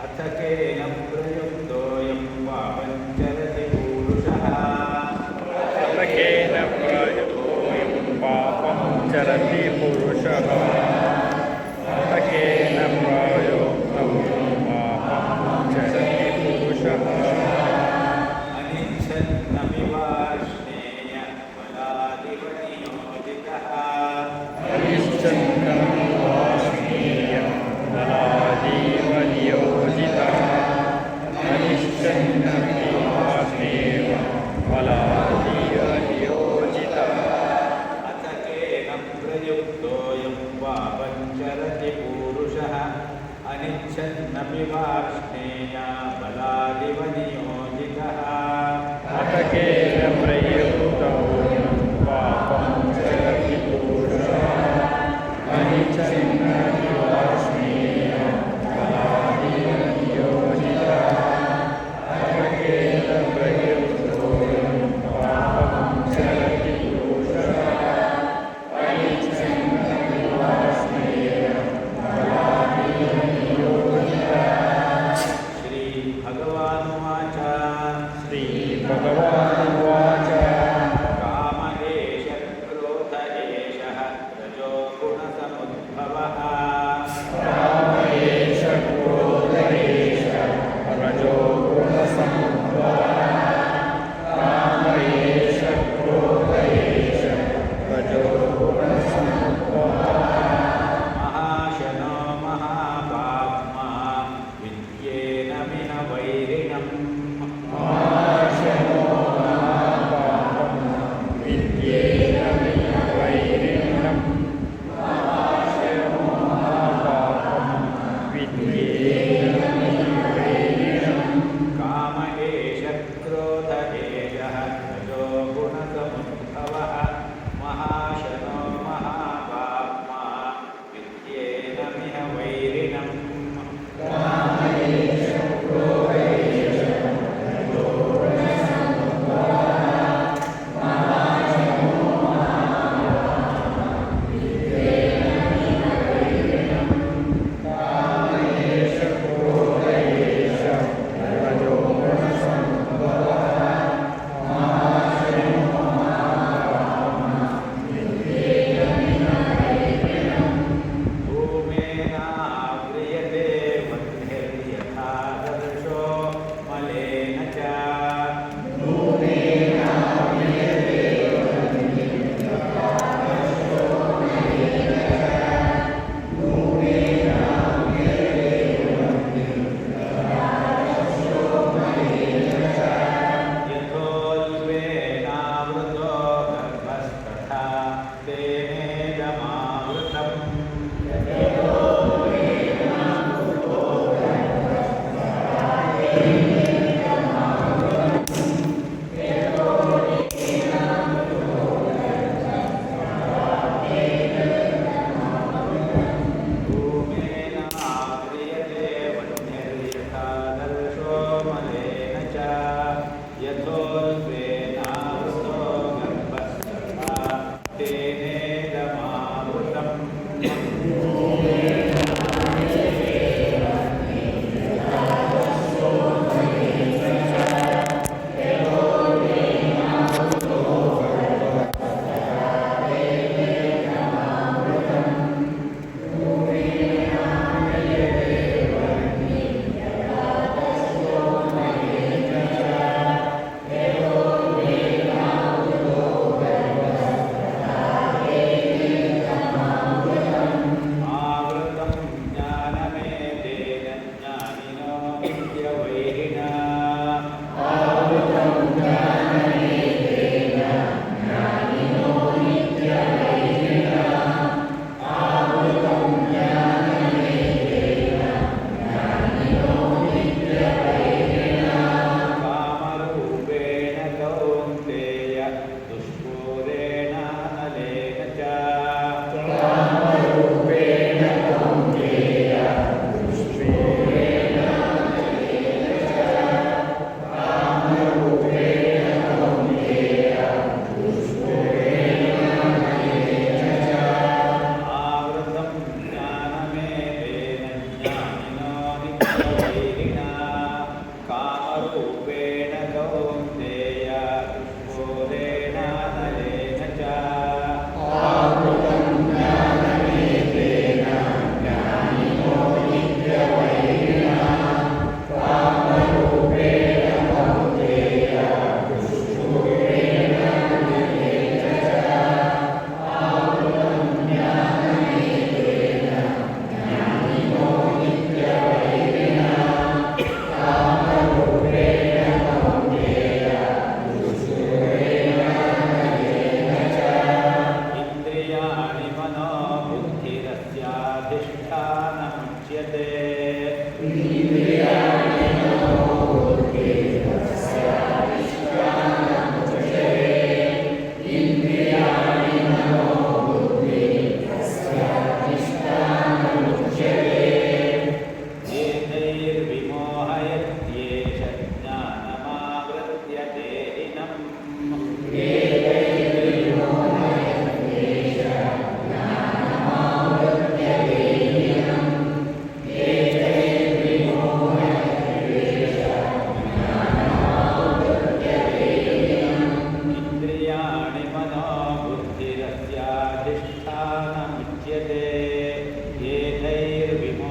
अथ केन प्रयुक्तोऽयं पापञ्चरति पूरुषः अथ केन प्रयुक्तोऽयं पापं चरति पुरुषः अथ केन प्रयुक्तं पापं चरति पुरुषः अनिच्छन्नपि वार्ष्णेय बलादिव नियोजितः अनिश्चन्द्रं वाष्णेयं बलादेव नियोजितः अनिश्चन्द्रं वाष्णेयं बलादेव नियोजितः अथ केन प्रयुक्तोऽयं पापञ्चरति पूरुषः अनिच्छन्नपि वार्ष्णेय बलादिव नियोजितः अथ केन प्रयुक्तं पापं चरति पुरुषः अनिच्छन्नपि वार्ष्णेयं बलादेव नियोजितः अथ केन प्रयुक्तोऽयं पापं चरति पुरुषः अनिच्छन्नपि वार्ष्णेयं बलादेव नियोजितः श्रीभगवानुवाच श्रीभगवानुवाच काम एष क्रोध एषः रजो गुणसमुद्भवः काम एष क्रोध एष रजो गुणसमुद्भवः काम एष क्रोध एष रजो गुणसमुद्भवः महाशनो महापाप्मा विद्येन विन वैरिणम् महाशनो महापापं विद्येन वैरिणम् महाशनो महापापं विद्येन वैरिणम् काम एष क्रोध एषः रजो गुणसमुद्भवः महाशनो महापाप्मा विद्येन विह वैरिणम् काम एष क्रोध एष रजो गुणसमुद्भवः महाशनो महापापं विद्येन वैरिणम् काम एष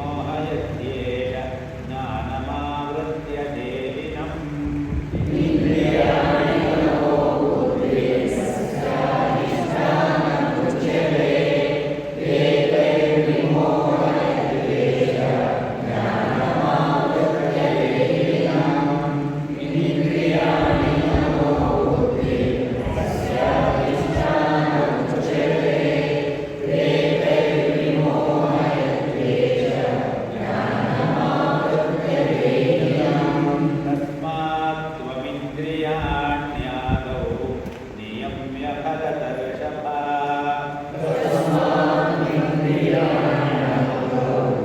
एतैर्विमोहयत्येष ज्ञानमावृत्य देहिनम् इन्द्रियाणि मनो बुद्धिरस्याधिष्ठानमुच्यते एतैर्विमोहयत्येष ज्ञानमावृत्य देहिनम्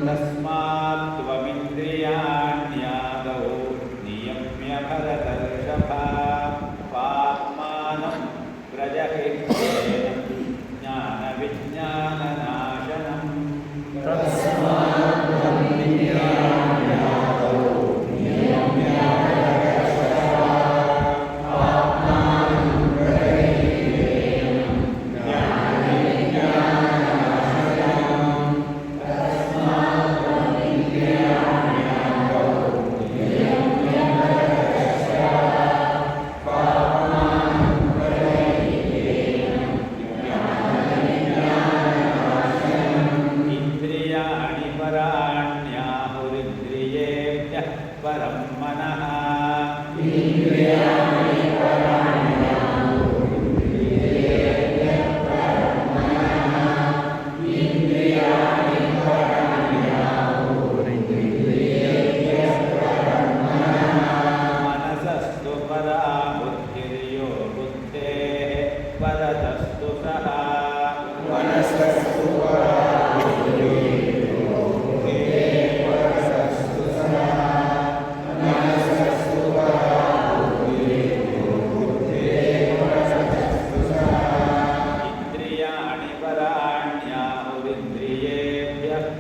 तस्मात् त्वमिन्द्रियाण्यादौ नियम्य भरतर्षभा आत्मानं प्रजहिह्येनं ज्ञानविज्ञाननाशनम् तस्मात् त्वमिन्द्रियाण्यादौ नियम्य भरतर्षभा पाप्मानं प्रजहिह्येनं ज्ञानविज्ञाननाशनम् इन्द्रियाणि पराण्याहुरिन्द्रियेभ्यः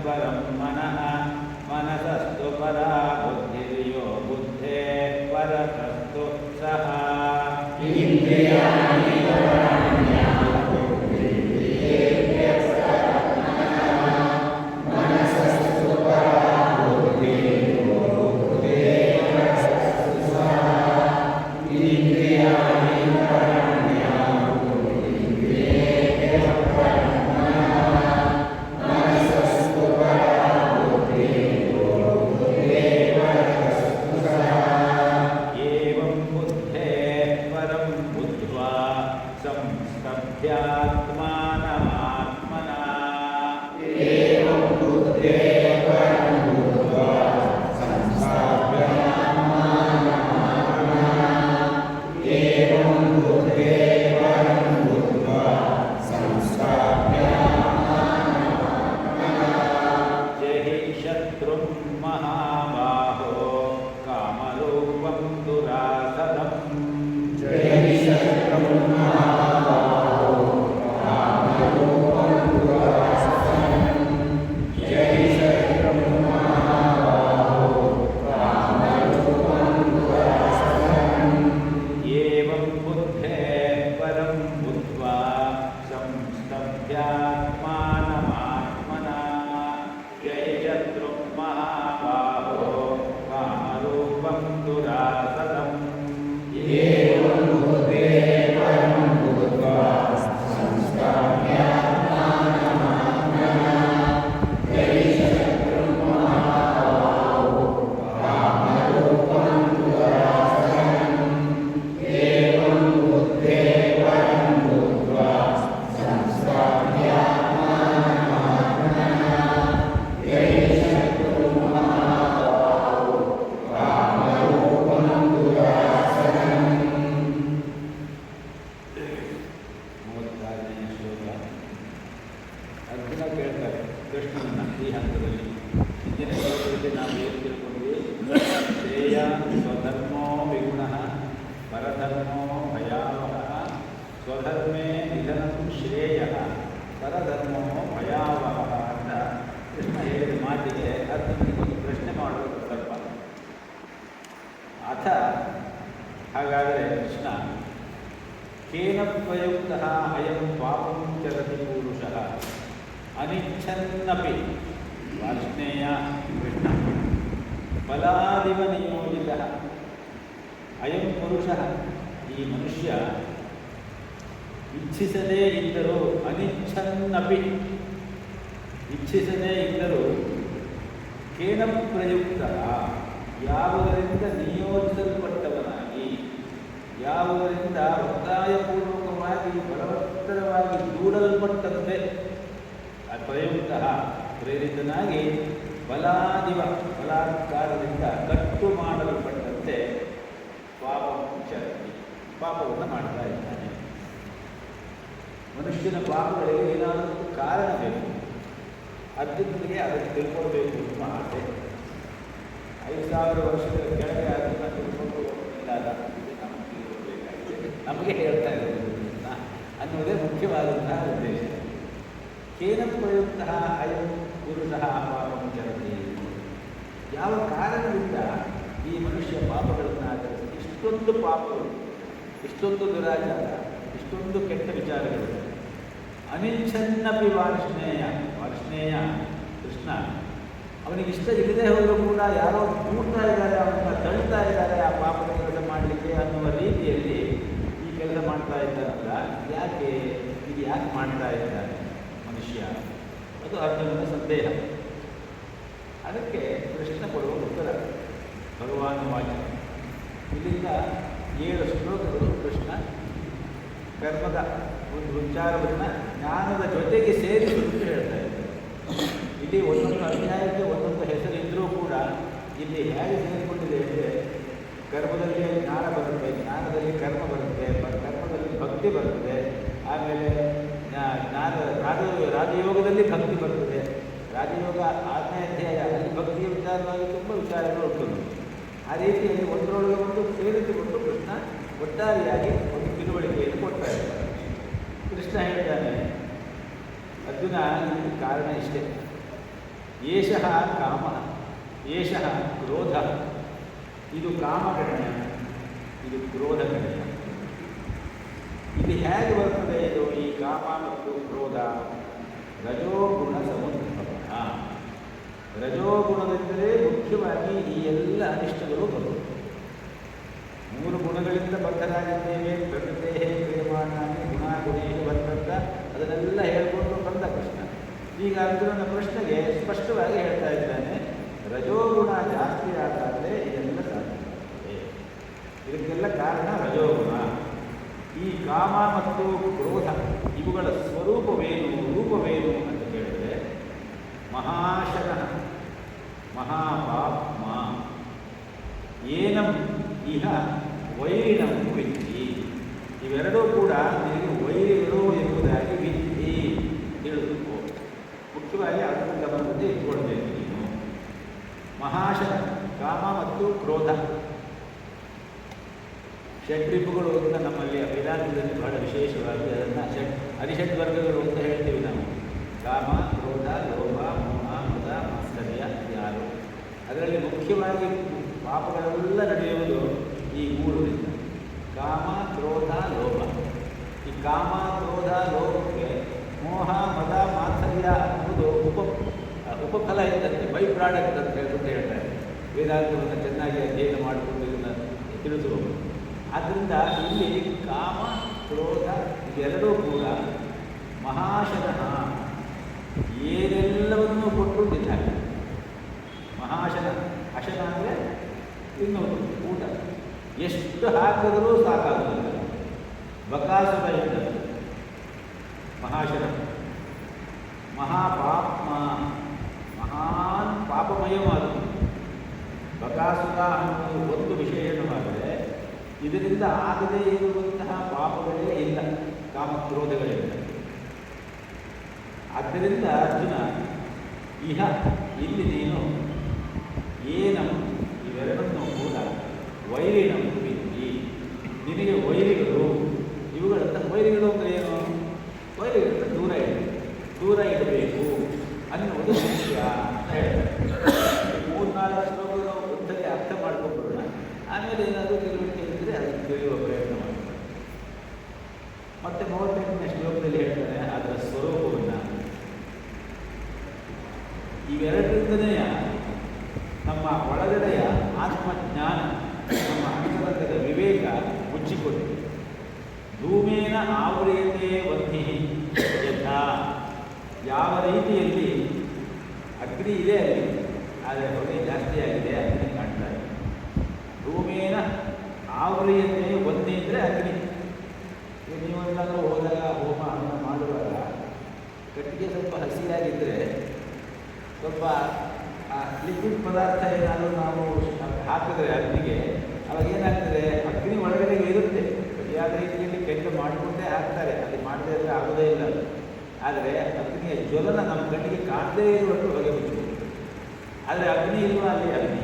परं मनः मनसस्तु परा बुद्धिर्यो बुद्धेः परतस्तु सः इन्द्रियाणि पराण्याहुरिन्द्रियेभ्यः परं मनः मनसस्तु परा बुद्धिर्यो बुद्धेः परतस्तु सः एवं बुद्धेः परं बुद्ध्वा ಹಂತದಲ್ಲಿ ಹಿಂದಿನ ಶ್ಲೋಕದಲ್ಲಿ ನಾವು ಏನು ತಿಳ್ಕೊಂಡ್ವಿ? ಶ್ರೇಯ ಸ್ವಧರ್ಮೋ ವಿಗುಣ ಪರಧರ್ಮೋ ಭಯಾವಹ ಸ್ವಧರ್ಮೇ ನಿಧನಂ ಶ್ರೇಯ ಪರಧರ್ಮೋ ಭಯಾವಹ ಅಂತ ಕೃಷ್ಣ ಹೇಳಿದ ಮಾತಿಗೆ ಅದನ್ನು ಒಂದು ಪ್ರಶ್ನೆ ಮಾಡೋದು ಸ್ವಲ್ಪ. ಅಥ ಹಾಗಾದರೆ ಕೃಷ್ಣ ಕೇನ ಪ್ರಯುಕ್ತ ಅಯಂ ಪಾಪಂ ಚರತಿ ಪುರುಷಃ ಅನಿಚ್ಛನ್ನಪಿ ವಾರ್ಷ್ಣೇಯ ಕೃಷ್ಣ ಫಲಾದಿವ ನಿಯೋಜಿತ ಅಯಂ ಪುರುಷಃ ಈ ಮನುಷ್ಯ ಇಚ್ಛಿಸದೇ ಇದ್ದರೂ ಅನಿಚ್ಛನ್ನಪಿ ಇಚ್ಛಿಸದೇ ಇದ್ದರೂ ಕೇನ ಪ್ರಯುಕ್ತ ಯಾವುದರಿಂದ ನಿಯೋಜಿಸಲ್ಪಟ್ಟವನಾಗಿ ಯಾವುದರಿಂದ ಒತ್ತಾಯಪೂರ್ವಕವಾಗಿ ಬಲವತ್ತರವಾಗಿ ದೂಡಲ್ಪಟ್ಟಂತೆ ಪ್ರಯುಕ್ತ ಪ್ರೇರಿತನಾಗಿ ಬಲಾದಿವ ಬಲಾತ್ಕಾರದಿಂದ ಕಟ್ಟು ಮಾಡಲ್ಪಟ್ಟಂತೆ ಪಾಪವನ್ನು ಮಾಡ್ತಾ ಇದ್ದಾನೆ. ಮನುಷ್ಯನ ಪಾಪಗಳಿಗೆ ಏನಾದರೂ ಕಾರಣ ಬೇಕು, ಅರ್ಜುನನಿಗೆ ಅದನ್ನು ತಿಳ್ಕೊಳ್ಬೇಕು ಅನ್ನುವ ಆಸೆ. 5000 ವರ್ಷಗಳ ಕೆಳಗೆ ಅದನ್ನು ತಿಳ್ಕೊಂಡು ಹೋಗ್ತಿಲ್ಲ, ನಮಗೆ ಹೇಳ್ತಾ ಇರೋದು ಅನ್ನುವುದೇ ಮುಖ್ಯವಾದಂತಹ ಉದ್ದೇಶ. ಕೇನ ಪ್ರಯುಕ್ತ ಅಯಂ ಪುರುಷಃ ಪಾಪಂ ಚರತಿ, ಯಾವ ಕಾರಣದಿಂದ ಈ ಮನುಷ್ಯ ಪಾಪಗಳನ್ನು ಆಚರಿಸಿ ಇಷ್ಟೊಂದು ಪಾಪಗಳು, ಇಷ್ಟೊಂದು ದುರಾಚಾರ, ಇಷ್ಟೊಂದು ಕೆಟ್ಟ ವಿಚಾರಗಳು. ಅನಿಚ್ಛನ್ನಪಿ ವಾರ್ಷ್ಣೇಯ ಕೃಷ್ಣ ಅವನಿಗೆ ಇಷ್ಟ ಇಲ್ಲದೆ ಹೋದರೂ ಕೂಡ ಯಾರೋ ದೂಡ್ತಾ ಇದ್ದಾರೆ, ಅವನ್ನ ತಳ್ತಾ ಇದ್ದಾರೆ ಆ ಪಾಪದ ಕೆಲಸ ಮಾಡಲಿಕ್ಕೆ ಅನ್ನುವ ರೀತಿಯಲ್ಲಿ ಈ ಕೆಲಸ ಮಾಡ್ತಾ ಇದ್ದಾರಲ್ಲ, ಇದು ಯಾಕೆ ಮಾಡ್ತಾ ಇದ್ದಾರೆ ಮನುಷ್ಯ? ಅದು ಅರ್ಜುನನ ಸಂದೇಹ. ಅದಕ್ಕೆ ಕೃಷ್ಣ ಕೊಡುವ ಉತ್ತರ ಭಗವಾನ್ ವಾಕ್ಯ. ಇಲ್ಲಿಂದ 7 ಶ್ಲೋಕಗಳು ಕೃಷ್ಣ ಕರ್ಮದ ಒಂದು ವಿಚಾರವನ್ನು ಜ್ಞಾನದ ಜೊತೆಗೆ ಸೇರಿಸುವುದು ಹೇಳ್ತಾ ಇದ್ದಾರೆ. ಇಲ್ಲಿ ಒಂದೊಂದು ಅಧ್ಯಾಯಕ್ಕೆ ಒಂದೊಂದು ಹೆಸರು ಇದ್ದರೂ ಕೂಡ ಇಲ್ಲಿ ಹೇಗೆ ಸೇರಿಕೊಂಡಿದೆ ಅಂದರೆ, ಕರ್ಮದಲ್ಲಿ ಜ್ಞಾನ ಬರುತ್ತೆ, ಜ್ಞಾನದಲ್ಲಿ ಕರ್ಮ ಬರುತ್ತೆ, ಕರ್ಮದಲ್ಲಿ ಭಕ್ತಿ ಬರ್ತದೆ, ಆಮೇಲೆ ರಾಜಯೋಗದಲ್ಲಿ ಭಕ್ತಿ ಬರ್ತದೆ, ರಾಜಯೋಗ 8ನೇ ಅಧ್ಯಾಯ ಅಲ್ಲಿ ಭಕ್ತಿಯ ವಿಚಾರವಾಗಿ ತುಂಬ ವಿಚಾರಗಳು ಉಂಟು. ಆ ರೀತಿಯಲ್ಲಿ ಒಂದರೊಳಗೆ ಒಂದು ಸೇರಿಸಿಕೊಂಡು ಕೃಷ್ಣ ಒಟ್ಟಾರೆಯಾಗಿ ಒಂದು ತಿಳುವಳಿಕೆಯನ್ನು ಕೊಡ್ತಾ ಇದ್ದಾರೆ. ಕೃಷ್ಣ ಹೇಳ್ತಾನೆ, ಅರ್ಜುನ ಇದಕ್ಕೆ ಕಾರಣ ಇಷ್ಟೇ. ಏಷಃ ಕಾಮ, ಏಷಃ ಕ್ರೋಧ. ಇದು ಕಾಮಗಣಯ, ಇದು ಕ್ರೋಧಗಣಯ. ಇದು ಹೇಗೆ ಬರ್ತದೆ? ಇದು ಈ ಕಾಮ ಮತ್ತು ಕ್ರೋಧ ರಜೋಗುಣ ಸಮುದ್ಭವ. ರಜೋಗುಣವೆಂದರೆ ಮುಖ್ಯವಾಗಿ ಈ ಎಲ್ಲ ಅನಿಷ್ಟಗಳು ಬರುವುದು. 3 ಗುಣಗಳಿಂದ ಬದ್ಧರಾಗಿದ್ದೇವೆ. ಪ್ರಕೃತೇ ಕ್ರಿಯಮಾಣಾನಿ ಗುಣಾಗುಣೇಶ ಬರ್ತಂತ ಅದನ್ನೆಲ್ಲ ಹೇಳ್ಕೊಂಡು ಬಂದ ಕೃಷ್ಣ. ಈಗ ಅರ್ಜುನನ ಪ್ರಶ್ನೆಗೆ ಸ್ಪಷ್ಟವಾಗಿ ಹೇಳ್ತಾ ಇದ್ದಾನೆ, ರಜೋಗುಣ ಜಾಸ್ತಿ ಆದಾದರೆ ಇದೆಲ್ಲ ಸಾಧ್ಯ. ಇದಕ್ಕೆಲ್ಲ ಕಾರಣ ರಜೋಗುಣ. ಈ ಕಾಮ ಮತ್ತು ಕ್ರೋಧ ಇವುಗಳ ಸ್ವರೂಪವೇನು, ರೂಪವೇನು ಅಂತ ಕೇಳಿದರೆ, ಮಹಾಶನಃ ಮಹಾಪಾಪ್ಮ ಏನಂ ಇಹ ವೈರಿಣಂ ವಿದ್ಧಿ. ಇವೆರಡೂ ಕೂಡ ನಿನಗೆ ವೈರಿಗಳು ಎಂಬುದಾಗಿ ವಿದ್ಧಿ ತಿಳಿದುಕೋ. ಮುಖ್ಯವಾಗಿ ಅದನ್ನು ಗಮನದಲ್ಲಿ ಇಟ್ಕೊಳ್ಬೇಕು ನೀನು. ಮಹಾಶನ ಕಾಮ ಮತ್ತು ಕ್ರೋಧ ಷಡ್ರಿಪುಗಳು ಅಂತ ನಮ್ಮಲ್ಲಿ ವೇದಾಂತದಲ್ಲಿ ಬಹಳ ವಿಶೇಷವಾಗಿ ಅದನ್ನು ಅರಿಷಡ್ ವರ್ಗಗಳು ಅಂತ ಹೇಳ್ತೀವಿ ನಾವು. ಕಾಮ, ಕ್ರೋಧ, ಲೋಭ, ಮೋಹ, ಮದ, ಮಾತ್ಸರ್ಯ ಯಾರು. ಅದರಲ್ಲಿ ಮುಖ್ಯವಾಗಿ ಪಾಪಗಳೆಲ್ಲ ನಡೆಯುವುದು ಈ 3ರಿಂದ: ಕಾಮ, ಕ್ರೋಧ, ಲೋಭ. ಈ ಕಾಮ, ಕ್ರೋಧ, ಲೋಭಕ್ಕೆ ಮೋಹ, ಮದ, ಮಾತ್ಸರ್ಯ ಅನ್ನೋದು ಉಪಫಲ ಇದ್ದಂತೆ, ಬೈ ಪ್ರಾಡಕ್ಟ್ ಅಂತ ಹೇಳ್ತಾರೆ. ವೇದಾಂತವನ್ನು ಚೆನ್ನಾಗಿ ಅಧ್ಯಯನ ಮಾಡಿಕೊಂಡು ಇದನ್ನು ತಿಳಿಸುವುದು. ಆದ್ದರಿಂದ ಇಲ್ಲಿ ಕಾಮ, ಕ್ರೋಧ ಇದೆರಡೂ ಕೂಡ ಮಹಾಶನಃ ಏನೆಲ್ಲವನ್ನೂ ಕೊಟ್ಟು ತಿನ್ನಾಗ. ಮಹಾಶನ, ಅಶನ ಅಂದರೆ ತಿನ್ನೋದು, ಊಟ. ಎಷ್ಟು ಹಾಕಿದರೂ ಸಾಕಾಗುವುದಿಲ್ಲ. ಬಕಾಸುರ ಇದ್ದ ಮಹಾಶನ. ಮಹಾಪಾಪ್ಮ, ಮಹಾನ್ ಪಾಪಮಯವಾದದ್ದು. ಬಕಾಸುರ ಅನ್ನೋದು ಒಂದು ವಿಶೇಷಣವಾದರೆ ಇದರಿಂದ ಆಗದೇ ಇರುವಂತಹ ಪಾಪಗಳೇ ಇಲ್ಲ, ಕಾಮಕ್ರೋಧಗಳಿಂದ. ಆದ್ದರಿಂದ ಅರ್ಜುನ ಇಹ ಇಲ್ಲಿ ನೀನು ಏನಂ ಇವೆರಡನ್ನೂ ಕೂಡ ವೈರಿಣಂ ವಿದ್ಯಿ, ನಿನಗೆ ವೈರಿಗಳು ಇವುಗಳಂತ. ವೈರಿಗಳು ಅಂದರೆ ಏನು? ವೈರಿಗಳಿಂದ ದೂರ ಇಡಬೇಕು ಅನ್ನುವುದು ಮುಖ್ಯ ಅಂತ ಹೇಳ್ತಾರೆ. 3-4 ಶ್ಲೋಕಗಳು ಒಂದ್ಸರಿ ಅರ್ಥ ಮಾಡ್ಕೊಂಡ್ಬಿಡೋಣ, ಆಮೇಲೆ ಏನಾದರೂ ತಿಳುವಳಿಕೆ ಇದ್ದರೆ ಅದನ್ನು ತಿಳಿಯುವ ಪ್ರಯತ್ನ ಮಾಡ್ತಾರೆ. ಮತ್ತೆ 38ನೇ ಶ್ಲೋಕದಲ್ಲಿ ಹೇಳ್ತಾರೆ ಅದರ ಸ್ವರೂಪವನ್ನು. ಇವೆರಡರಿಂದನೇ ನಮ್ಮ ಒಳಗಡೆಯ ಆತ್ಮಜ್ಞಾನ, ನಮ್ಮ ಅಂತರಂಗದ ವಿವೇಕ ಮುಚ್ಚಿಕೊಂಡಿದೆ. ಧೂಮೇನ ಆವೃಯತೆ ವನ್ನಿ ಯಥಾ, ಯಾವ ರೀತಿಯಲ್ಲಿ ಅಗ್ನಿ ಇದೆ ಅಲ್ಲಿ, ಆದರೆ ಹೊಗೆ ಜಾಸ್ತಿ ಆಗಿದೆ, ಅಗ್ನಿ ಕಾಣ್ತಾ ಇದೆ. ಧೂಮೇನ ಆವೃಯತೆ ವನ್ನಿ ಅಂದರೆ ಅಗ್ನಿ. ನೀವೆಲ್ಲಾದರೂ ಹೋದಾಗ ಹೋಮ ಹವನ ಮಾಡುವಾಗ ಕಟ್ಟಿಗೆ ಸ್ವಲ್ಪ ಹಸಿಯಾಗಿದ್ದರೆ ಸ್ವಲ್ಪ ಲಿಕ್ವಿಡ್ ಪದಾರ್ಥ ಏನಾದರೂ ನಾವು ಹಾಕಿದ್ರೆ ಅಗ್ನಿಗೆ, ಅವಾಗ ಏನಾಗ್ತದೆ, ಅಗ್ನಿ ಒಳಗಡೆ ಇರುತ್ತೆ. ಸರಿಯಾದ ರೀತಿಯಲ್ಲಿ ಕೆಟ್ಟ ಮಾಡಿಕೊಂಡೇ ಹಾಕ್ತಾರೆ, ಅಲ್ಲಿ ಮಾಡದೇ ಇದ್ದರೆ ಆಗೋದೇ ಇಲ್ಲ. ಆದರೆ ಅಗ್ನಿಯ ಜ್ವಲನ ನಮ್ಮ ಕಣ್ಣಿಗೆ ಕಾಣದೇ ಇರುವಷ್ಟು ಹೊಗೆ ಮುಚ್ಚಬಹುದು. ಆದರೆ ಅಗ್ನಿ ಇರುವ ಅಲ್ಲಿ ಅಗ್ನಿ.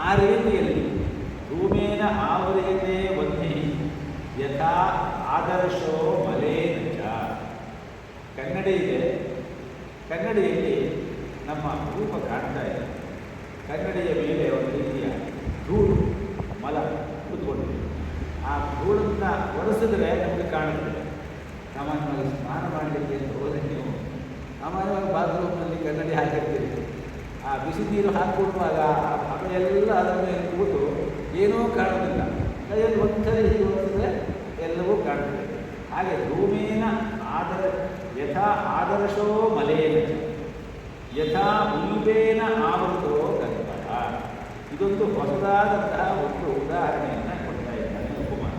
ಆ ರೀತಿಯಲ್ಲಿ ಧೂಮೇನ ಆವೃಯತೆ ವನ್ನಿ ಯಥಾ ಆದರ್ಶೋ ಮಲೇನ ಚ. ಕನ್ನಡಿ ಇದೆ, ಕನ್ನಡಿಯಲ್ಲಿ ನಮ್ಮ ರೂಪ ಕಾಣ್ತಾ ಇದೆ. ಕನ್ನಡಿಯ ಮೇಲೆ ಒಂದು ರೀತಿಯ ಧೂಳು ಮಲ ಕೂತ್ಕೊಂಡಿದೆ. ಆ ಧೂಳನ್ನು ಒರೆಸಿದ್ರೆ ನಮಗೆ ಕಾಣುತ್ತದೆ. ಸಾಮಾನ್ಯವಾಗಿ ಸ್ನಾನ ಮಾಡಲಿಕ್ಕೆ ಅಂತ ಹೋದರೆ ನೀವು ಸಾಮಾನ್ಯವಾಗಿ ಬಾತ್ರೂಮ್ನಲ್ಲಿ ಕನ್ನಡಿ ಹಾಕಿರ್ತೀರಿ. ಆ ಬಿಸಿ ನೀರು ಹಾಕಿಕೊಡುವಾಗ ಅವೆಲ್ಲ ಅದರ ಮೇಲೆ ಕೂತು ಏನೂ ಕಾಣೋದಿಲ್ಲ. ಕೈಯಲ್ಲಿ ಒಂದ್ಸರಿ ಹೀಗೆ ಒರೆಸಿದ್ರೆ ಎಲ್ಲವೂ ಕಾಣುತ್ತದೆ. ಹಾಗೆ ಧೂಮೇನ ಯಥಾ ಆದರ್ಶೋ ಮಲೇನ ಯಥಾ ಉಲ್ಬೇನ ಆವೃತೋ ಗರ್ಭ. ಇದೊಂದು ಹೊಸದಾದಂತಹ ಒಂದು ಉದಾಹರಣೆಯನ್ನು ಕೊಡ್ತಾ ಇದ್ದಾನೆ ಉಪಮಾನ.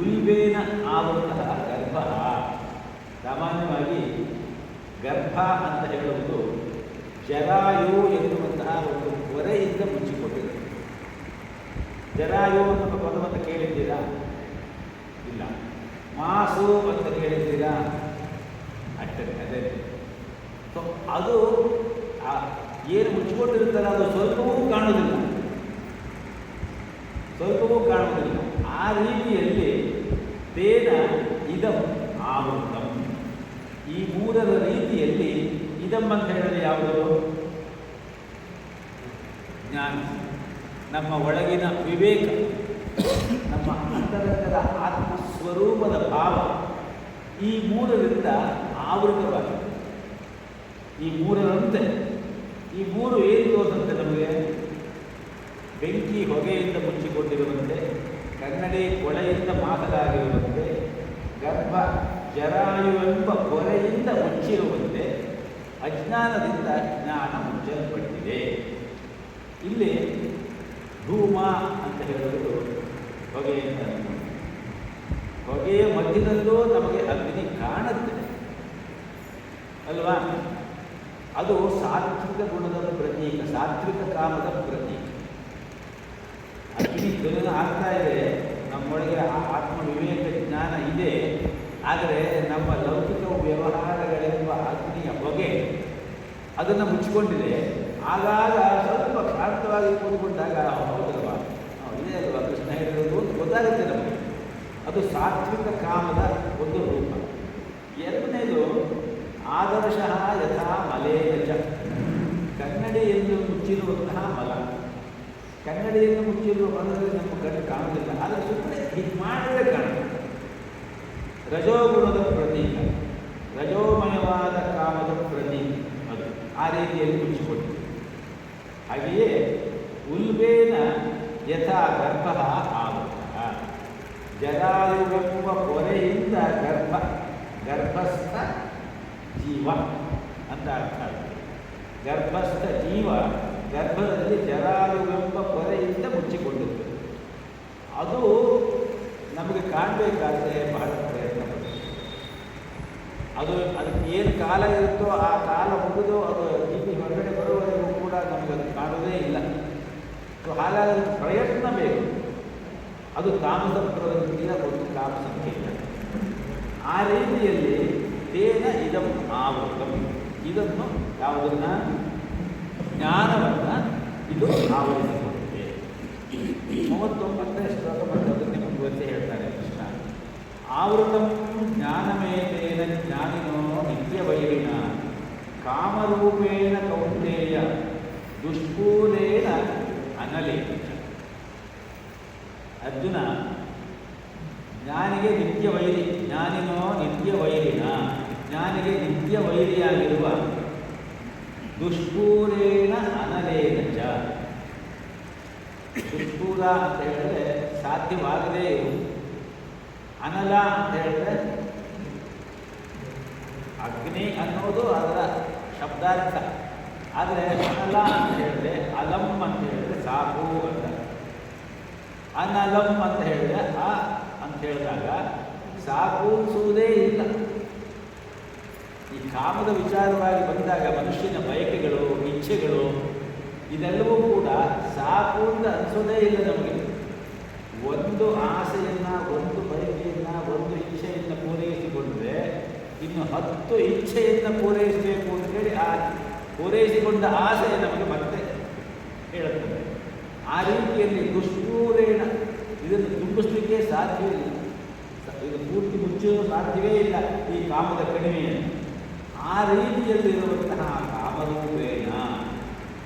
ಉಲ್ಬೇನ ಆವೃತ ಗರ್ಭ. ಸಾಮಾನ್ಯವಾಗಿ ಗರ್ಭ ಅಂತ ಹೇಳುವುದು ಜರಾಯು ಎನ್ನುವಂತಹ ಒಂದು ಹೊರೆಯಿಂದ ಮುಚ್ಚಿಕೊಂಡಿದೆ. ಜರಾಯು ಅನ್ನುವ ಪದವನ್ನು ಕೇಳಿದ್ದೀರಾ? ಇಲ್ಲ. ಮಾಸು ಅಂತ ಕೇಳಿದ್ದೀರಾ? ಅದೇ. ಸೊ ಅದು ಏನು ಮುಚ್ಚಿಕೊಂಡಿರುತ್ತಲ್ಲ ಅದು ಸ್ವಲ್ಪವೂ ಕಾಣುವುದಿಲ್ಲ. ಆ ರೀತಿಯಲ್ಲಿ ತೇನ ಇದಂ ಆವೃತಂ. ಈ ಮೂರರ ರೀತಿಯಲ್ಲಿ ಇದಂ ಅಂತ ಹೇಳಿದ್ರೆ ಯಾವುದು? ಜ್ಞಾನ, ನಮ್ಮ ಒಳಗಿನ ವಿವೇಕ, ನಮ್ಮ ಅಂತರಂಗದ ಆತ್ಮಸ್ವರೂಪದ ಭಾವ, ಈ ಮೂರರಿಂದ ಆವೃತವಾಗಿದೆ. ಈ ಮೂರರಂತೆ ಈ ಮೂರು ಏನು ತೋರಿಸುತ್ತೆ ನಮಗೆ? ಬೆಂಕಿ ಹೊಗೆಯಿಂದ ಮುಚ್ಚಿಕೊಂಡಿರುವಂತೆ, ಕನ್ನಡಿ ಕೊಳೆಯಿಂದ ಮಾಸಲಾಗಿರುವಂತೆ, ಗರ್ಭ ಜರಾಯುವೆಂಬ ಹೊರೆಯಿಂದ ಮುಚ್ಚಿರುವಂತೆ ಅಜ್ಞಾನದಿಂದ ಜ್ಞಾನ ಮುಚ್ಚಲ್ಪಟ್ಟಿದೆ. ಇಲ್ಲಿ ಧೂಮ ಅಂತ ಹೇಳುವುದು ಹೊಗೆಯಿಂದ, ಹೊಗೆಯ ಮಧ್ಯದಲ್ಲೂ ನಮಗೆ ಅಗ್ನಿ ಕಾಣುತ್ತೆ ಅಲ್ವಾ? ಅದು ಸಾತ್ವಿಕ ಗುಣದ ಪ್ರತೀಕ, ಸಾತ್ವಿಕ ಕಾಮದ ಪ್ರತೀಕ. ಅಗ್ನಿ ಜ್ವಲನ ಆಗ್ತಾ ಇದೆ, ನಮ್ಮೊಳಗೆ ಆತ್ಮ ವಿವೇಕ ಜ್ಞಾನ ಇದೆ. ಆದರೆ ನಮ್ಮ ಲೌಕಿಕ ವ್ಯವಹಾರಗಳೆಂಬ ಅಗ್ನಿಯ ಹೊಗೆ ಅದನ್ನು ಮುಚ್ಚಿಕೊಂಡಿದೆ. ಆಗಾಗ ಸ್ವಲ್ಪ ಶಾಂತವಾಗಿ ಕೂತ್ಕೊಂಡಾಗ ಹೌದಲ್ವಾ, ಇದೇ ಅಲ್ವಾ ಕೃಷ್ಣ ಹೇಳಿರೋದು ಅಂತ ಗೊತ್ತಾಗುತ್ತೆ ನಮಗೆ. ಅದು ಸಾತ್ವಿಕ ಕಾಮದ ಒಂದು ರೂಪ. ಎರಡನೇದು ಆದರ್ಶಃ ಯಥಾ ಮಲೇನ. ಕನ್ನಡಿಯನ್ನು ಮುಚ್ಚಿರುವಂತಹ ಮಲ. ಕನ್ನಡಿಯನ್ನು ಮುಚ್ಚಿರುವ ಮಲದಲ್ಲಿ ನಮ್ಮ ಕಣ್ಣು ಕಾಣುವುದಿಲ್ಲ, ಆದರೆ ಸುಮ್ಮನೆ ಹೀಗೆ ಮಾಡಿದ್ರೆ ಕಾಣುತ್ತೆ. ರಜೋಗುಣದ ಪ್ರತೀಕ, ರಜೋಮಯವಾದ ಕಾಮದ ಪ್ರತೀಕ ಅದು. ಆ ರೀತಿಯಲ್ಲಿ ಮುಚ್ಚಿಕೊಂಡಿದೆ. ಹಾಗೆಯೇ ಉಲ್ಬೇನ ಯಥಾ ಗರ್ಭ ಆವೃತ. ಜರಾಯುವೆಂಬ ಹೊರೆಯಿಂದ ಗರ್ಭಸ್ಥ ಜೀವ ಅಂತ ಅರ್ಥ. ಗರ್ಭಸ್ಥ ಜೀವ ಗರ್ಭದಲ್ಲಿ ಜರಾಯುವೆಂಬ ಹೊರೆಯಿಂದ ಮುಚ್ಚಿಕೊಂಡಿತ್ತು. ಅದು ನಮಗೆ ಕಾಣಬೇಕಾದ್ರೆ ಬಹಳ ಪ್ರಯತ್ನ ಪಡುತ್ತೆ. ಅದಕ್ಕೆ ಏನು ಕಾಲ ಇರುತ್ತೋ ಆ ಕಾಲ ಮುಗಿದು ಅದು ಜೀವಿ ಹೊರಗಡೆ ಬರುವವರೆಗೂ ಕೂಡ ನಮಗೆ ಅದು ಕಾಣೋದೇ ಇಲ್ಲ. ಸೊ ಹಾಗಾಗಿ ಪ್ರಯತ್ನ ಬೇಕು. ಅದು ತಾಮಸ ಪ್ರವೃತ್ತಿಯ ಒಂದು ಕಾಮ ಸಂಕೇತ. ಆ ರೀತಿಯಲ್ಲಿ ತೇನ ಇದಂ ಆವೃತಂ. ಇದನ್ನು ಯಾವುದನ್ನ ಜ್ಞಾನವನ್ನು ಇದು ಆವರಿಸಿಕೊಂಡಿದೆ. 39ನೇ ಶ್ಲೋಕ ಮತ್ತು ಅದನ್ನೇ ಮುಂದುವರಿಸಿ ಹೇಳ್ತಾರೆ ಕೃಷ್ಣ. ಆವೃತಂ ಜ್ಞಾನಮೇತೇನ ಜ್ಞಾನಿನೋ ನಿತ್ಯವೈರಿಣ ಕಾಮರೂಪೇಣ ಕೌಂತೆಯ ದುಷ್ಪೂರೇಣ ಅನಲೇನ. ಅರ್ಜುನ, ಜ್ಞಾನಿಗೆ ನಿತ್ಯ ವೈರಿ, ಜ್ಞಾನಿನೋ ನಿತ್ಯ ವೈರಿನ, ಜ್ಞಾನಿಗೆ ನಿತ್ಯ ವೈರಿಯಾಗಿರುವ ದುಷ್ಪೂರೇಣ ಅನಲೇನ ಚ. ದುಷ್ಪೂರ ಅಂತ ಹೇಳಿದ್ರೆ ಸಾಧ್ಯವಾಗದೇ ಇರುವುದು. ಅನಲ ಅಂತ ಹೇಳಿದ್ರೆ ಅಗ್ನಿ ಅನ್ನೋದು ಅದರ ಶಬ್ದಾರ್ಥ. ಆದರೆ ಅನಲ ಅಂತ ಹೇಳಿದ್ರೆ ಅಲಂ ಅಂತ ಹೇಳಿದ್ರೆ ಸಾಕು ಅಂತ. ಅನಲಂ ಅಂತ ಹೇಳಿದ್ರೆ ಅಂತ ಹೇಳಿದಾಗ ಸಾಕು ಅನಿಸುವುದೇ ಇಲ್ಲ. ಈ ಕಾಮದ ವಿಚಾರವಾಗಿ ಬಂದಾಗ ಮನುಷ್ಯನ ಬಯಕೆಗಳು, ಇಚ್ಛೆಗಳು ಇದೆಲ್ಲವೂ ಕೂಡ ಸಾಕು ಅಂತ ಅನಿಸೋದೇ ಇಲ್ಲ ನಮಗೆ. ಒಂದು ಆಸೆಯನ್ನು, ಒಂದು ಬಯಕೆಯನ್ನು, ಒಂದು ಇಚ್ಛೆಯನ್ನು ಪೂರೈಸಿಕೊಂಡ್ರೆ ಇನ್ನು 10 ಇಚ್ಛೆಯನ್ನು ಪೂರೈಸಬೇಕು ಅಂತೇಳಿ ಆ ಪೂರೈಸಿಕೊಂಡ ಆಸೆ ನಮಗೆ ಮತ್ತೆ ಹೇಳುತ್ತದೆ. ಆ ರೀತಿಯಲ್ಲಿ ದುಷ್ಪೂರೇಣ ಇದನ್ನು ತುಂಬಿಸಲಿಕ್ಕೆ ಸಾಧ್ಯವೇ ಇಲ್ಲ. ಇದು ಪೂರ್ತಿ ಮುಚ್ಚಲು ಸಾಧ್ಯವೇ ಇಲ್ಲ ಈ ಕಾಮದ ಕಡಿಮೆಯನ್ನು. ಆ ರೀತಿಯಲ್ಲಿರುವಂತಹ ಕಾಮರೂಪೇಣ,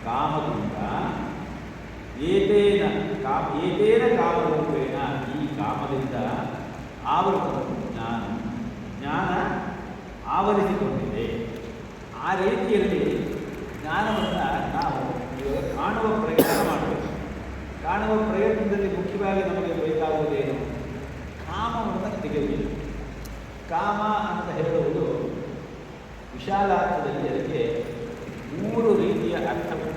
ಕಾಮದಿಂದ ಏತೇನ ಕಾಮರೂಪೇಣ, ಈ ಕಾಮದಿಂದ ಆವೃತ ಜ್ಞಾನ ಆವರಿಸಿಕೊಂಡಿದೆ. ಆ ರೀತಿಯಲ್ಲಿ ಜ್ಞಾನವನ್ನು ನಾವು ಇವಾಗ ಕಾಣುವ ಪ್ರಯತ್ನ ಮಾಡಬೇಕು. ಕಾಣುವ ಪ್ರಯತ್ನದಲ್ಲಿ ಮುಖ್ಯವಾಗಿ ನಮಗೆ ಬೇಕಾಗುವುದೇನು? ಕಾಮವನ್ನು ತೆಗೆಯುವುದು. ಕಾಮ ಅಂತ ಹೇಳುವುದು ವಿಶಾಲ ಅರ್ಥದಲ್ಲಿ ಅದಕ್ಕೆ 3 ರೀತಿಯ ಅರ್ಥಗಳು.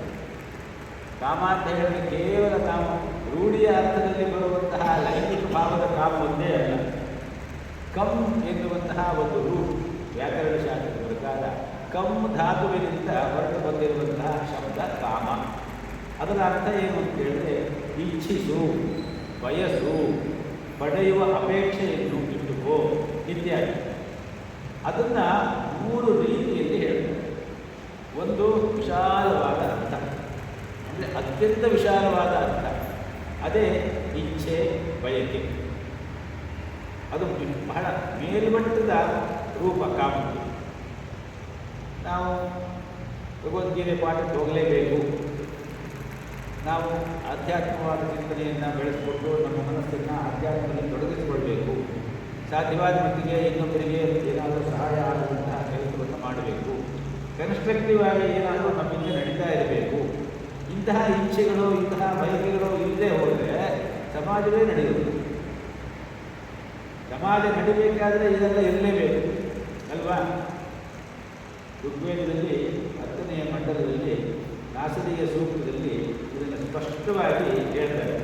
ಕಾಮ ಅಂತ ಹೇಳಿದ್ರೆ ಕೇವಲ ಕಾಮ, ರೂಢಿಯ ಅರ್ಥದಲ್ಲಿ ಬರುವಂತಹ ಲೈಂಗಿಕ ಭಾವದ ಕಾಮ ಒಂದೇ ಅಲ್ಲ. ಕಮ್ ಎನ್ನುವಂತಹ ಒಂದು ವ್ಯಾಕರಣ ಶಾಸ್ತ್ರದ ಪ್ರಕಾರ ಕಮ್ ಧಾತುವಿನಿಂದ ಹೊರಟು ಬಂದಿರುವಂತಹ ಶಬ್ದ ಕಾಮ. ಅದರ ಅರ್ಥ ಏನು ಅಂತ ಹೇಳಿದ್ರೆ ಇಚ್ಛಿಸು, ಬಯಸು, ಪಡೆಯುವ ಅಪೇಕ್ಷೆಯನ್ನು ಇಟ್ಟುಕೋ ಇತ್ಯಾದಿ. ಅದನ್ನು 3 ರೀತಿಯಲ್ಲಿ ಹೇಳ್ತಾರೆ. ಒಂದು ವಿಶಾಲವಾದ ಅರ್ಥ, ಅಂದರೆ ಅತ್ಯಂತ ವಿಶಾಲವಾದ ಅರ್ಥ, ಅದೇ ಇಚ್ಛೆ, ಬಯಕೆ. ಅದು ಬಹಳ ಮೇಲ್ಮಟ್ಟದ ರೂಪ ಕಾಮಕ್ಕೆ. ನಾವು ಭಗವದ್ಗೀತೆ ಪಾಠಕ್ಕೆ ಹೋಗಲೇಬೇಕು. ನಾವು ಆಧ್ಯಾತ್ಮವಾದ ಚಿಂತನೆಯನ್ನು ಬೆಳೆಸಿಕೊಂಡು ನಮ್ಮ ಮನಸ್ಸನ್ನು ಆಧ್ಯಾತ್ಮದಲ್ಲಿ ತೊಡಗಿಸಿಕೊಳ್ಬೇಕು. ಸಾಧ್ಯವಾದ ಮಟ್ಟಿಗೆ ಇನ್ನೊಬ್ಬರಿಗೆ ಏನಾದರೂ ಸಹಾಯ ಆಗುವಂತಹ ಕೆಲಸವನ್ನು ಮಾಡಬೇಕು. ಕನ್ಸ್ಟ್ರಕ್ಟಿವ್ ಆಗಿ ಏನಾದರೂ ನಮ್ಮಿಂದ ನಡೀತಾ ಇರಬೇಕು. ಇಂತಹ ಇಚ್ಛೆಗಳು, ಇಂತಹ ಬಯಕೆಗಳು ಇಲ್ಲದೆ ಹೋದರೆ ಸಮಾಜವೇ ನಡೆಯುವುದು. ಸಮಾಜ ನಡಿಬೇಕಾದರೆ ಇದೆಲ್ಲ ಇರಲೇಬೇಕು ಅಲ್ವಾ? ಋಗ್ವೇದದಲ್ಲಿ 10ನೇ ಮಂಡಲದಲ್ಲಿ ನಾಸದೀಯ ಸೂಕ್ತದಲ್ಲಿ ಇದನ್ನು ಸ್ಪಷ್ಟವಾಗಿ ಹೇಳ್ತಾರೆ.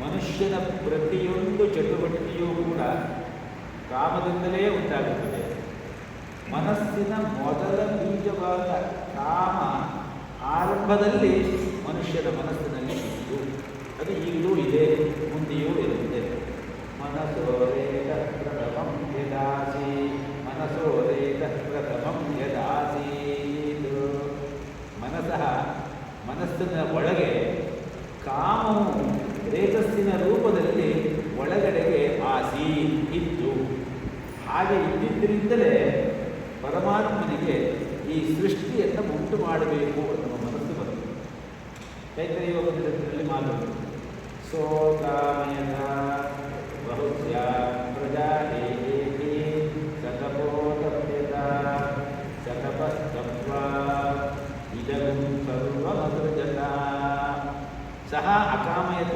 ಮನುಷ್ಯನ ಪ್ರತಿಯೊಂದು ಚಟುವಟಿಕೆಯೂ ಕೂಡ ಕಾಮದಿಂದಲೇ ಉಂಟಾಗುತ್ತದೆ. ಮನಸ್ಸಿನ ಮೊದಲ ಬೀಜವಾದ ಕಾಮ ಆರಂಭದಲ್ಲಿ ಮನುಷ್ಯನ ಮನಸ್ಸಿನಲ್ಲಿ ಇತ್ತು. ಅದು ಈಗಲೂ ಇದೆ, ಮುಂದೆಯೂ ಇರುತ್ತೆ. ಮನಸೋರೇತ ಪ್ರಥಮಂ ಯದಾಸಿ, ಮನಸೋರೇತ ಪ್ರಥಮಂ ಯದಾಸೀತ್. ಮನಸ್ಸಿನ ಒಳಗೆ ಕಾಮವು ರೇತಸ್ಸಿನ ರೂಪದಲ್ಲಿ ಒಳಗಡೆಗೆ ಆಸಿ ಇತ್ತು. ಹಾಗೆ ಇದ್ದಿದ್ದರಿಂದಲೇ ಪರಮಾತ್ಮನಿಗೆ ಈ ಸೃಷ್ಟಿಯನ್ನು ಉಂಟು ಮಾಡಬೇಕು ಅನ್ನುವ ಮನಸ್ಸು ಬಂತು. ತೈತರೀಯ ಉಪನಿಷತ್ತಿನಲ್ಲಿ ಮಾತು, ಸೋಕಾಮಯನ ಬಹುಸ್ಯ ಪ್ರಜಾ ಏಕೇತಿ ಸತಪೋತಪ್ಯತ ಸತಪಸ್ತಪ್ವಾ ಇದಂ ಸರ್ವಮಸೃಜತ. ಸಹ ಅಕಾಮಯತ,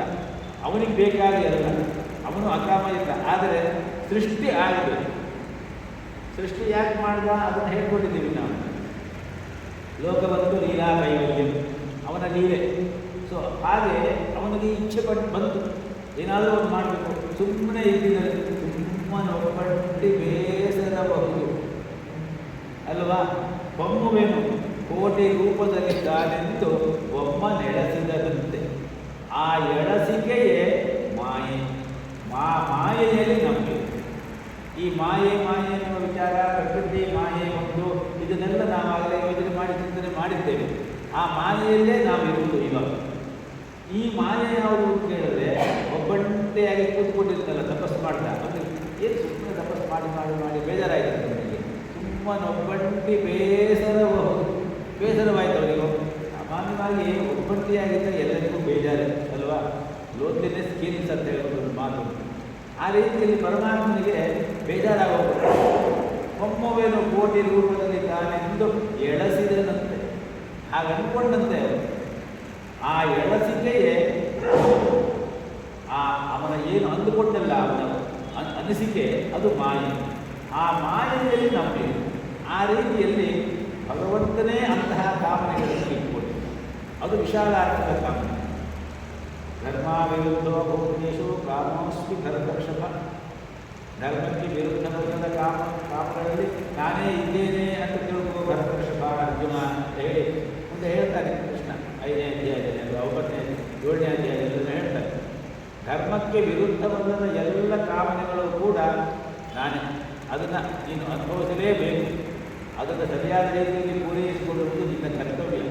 ಅವನಿಗೆ ಬೇಕಾಗಿ ಅಲ್ಲ, ಅವನು ಅಕಾಮಯತ. ಆದರೆ ಸೃಷ್ಟಿ ಆಗಬೇಕು. ಸೃಷ್ಟಿ ಯಾಕೆ ಮಾಡಿದ ಅದನ್ನು ಹೇಳ್ಕೊಂಡಿದ್ದೀವಿ ನಾವು. ಲೋಕವಂತೂ ಲೀಲಾ ಕೈವಲ್ಯಂ, ಅವನ ಲೀಲೆ. ಸೊ ಹಾಗೆ ಅವನಿಗೆ ಇಚ್ಛೆ ಪಟ್ಟು ಬಂತು ಏನಾದರೂ ಒಂದು ಮಾಡಬೇಕು. ಸುಮ್ಮನೆ ಇದ್ದಿದ್ದರೆ ಸುಮ್ಮನೆ ಒಪ್ಪಟ್ಟಿ ಬೇಸರಬಹುದು ಅಲ್ವಾ? ಬೊಮ್ಮವೇನು ಕೋಟೆ ರೂಪದಲ್ಲಿದ್ದಾನೆಂದು ಬೊಮ್ಮ ನೆಲೆಸಿದಂತೆ. ಆ ಎಳಸಿಕೆಯೇ ಮಾಯೆ. ಮಾಯೆಯಲ್ಲಿ ನಂಬಿಕೆ. ಈ ಮಾಯೆ ಎನ್ನುವ ವಿಚಾರ, ಪ್ರಕೃತಿ ಮಾಯೆ ಒಂದು, ಇದನ್ನೆಲ್ಲ ನಾವಾಗಲೇ ಯೋಚನೆ ಮಾಡಿ ಚಿಂತನೆ ಮಾಡಿದ್ದೇವೆ. ಆ ಮಾಯೆಯಲ್ಲೇ ನಾವಿರುವುದು ಇವಾಗ. ಈ ಮಾಯೆ ಯಾವುದು ಅಂತ ಕೇಳಿದ್ರೆ, ಒಬ್ಬಂಟೆಯಾಗಿ ಕೂತ್ಕೊಂಡಿರ್ತಲ್ಲ ತಪಸ್ಸು ಮಾಡ್ತಾ, ಅದು ಏನು ಸುಮ್ಮನೆ ತಪಸ್ಸು ಮಾಡಿ ಬೇಜಾರಾಯಿತು ಅವರಿಗೆ. ಸುಮ್ಮನೆ ಒಬ್ಬಂಟಿ ಬೇಸರವಾಯಿತು ಅವರಿಗೆ. ಸಾಮಾನ್ಯವಾಗಿ ಒಬ್ಬಂಟಿಯಾಗಿದ್ದರೆ ಎಲ್ಲರಿಗೂ ಬೇಜಾರು ಅಲ್ವಾ? ಲೋನ್ಲಿನೆಸ್ ಕಿಲ್ಸ್ ಅಂತ ಹೇಳೋದು ಒಂದು ಮಾತು. ಆ ರೀತಿಯಲ್ಲಿ ಪರಮಾತ್ಮನಿಗೆ ಬೇಜಾರಾಗೋಗ್ಬಿಟ್ಟು ಒಮ್ಮೊವೇನೋ ಕೋಟಿ ರೂಪದಲ್ಲಿ ತಾನೆಂದು ಎಳಸಿದನಂತೆ. ಹಾಗೆ ಅಂದ್ಕೊಂಡಂತೆ ಆ ಎಳಸಿಕೆಯೇ ಅವನ ಏನು ಅಂದುಕೊಂಡಲ್ಲ, ಅವನ ಅನಿಸಿಕೆ ಅದು ಮಾಯೆ. ಆ ಮಾಯೆಯಲ್ಲಿ ನಂಬಿ ಆ ರೀತಿಯಲ್ಲಿ ಭಗವಂತನೇ ಅಂತಹ ಕಾಮನೆಗಳನ್ನು ಇಟ್ಕೊಂಡು, ಅದು ವಿಶಾಲಾರ್ಥದ ಕಾಮನೆ. ಧರ್ಮ ವಿರುದ್ಧೋ ಭೂತೇಶು ಕಾಮೋಸ್ಮಿ ಭರತಕ್ಷಪ. ಧರ್ಮಕ್ಕೆ ವಿರುದ್ಧವಾದ ಕಾಮಗಳಲ್ಲಿ ನಾನೇ ಇದ್ದೇನೆ ಅಂತ ತಿಳ್ಕೋ ಭರತಕ್ಷಪ ಅರ್ಜುನ ಅಂತ ಹೇಳಿ ಮುಂದೆ ಹೇಳ್ತಾರೆ ಕೃಷ್ಣ 5ನೇ ಅಧ್ಯಾಯದಲ್ಲಿ, 7ನೇ ಅಧ್ಯಾಯದಲ್ಲಿ ಹೇಳ್ತಾರೆ. ಧರ್ಮಕ್ಕೆ ವಿರುದ್ಧವಾದ ಎಲ್ಲ ಕಾಮನೆಗಳು ಕೂಡ ನಾನೇ, ಅದನ್ನು ನೀನು ಅನುಭವಿಸಲೇಬೇಕು. ಅದನ್ನು ಸರಿಯಾದ ರೀತಿಯಲ್ಲಿ ಪೂರೈಸಿಕೊಳ್ಳುವುದು ನಿನ್ನ ಕರ್ತವ್ಯ.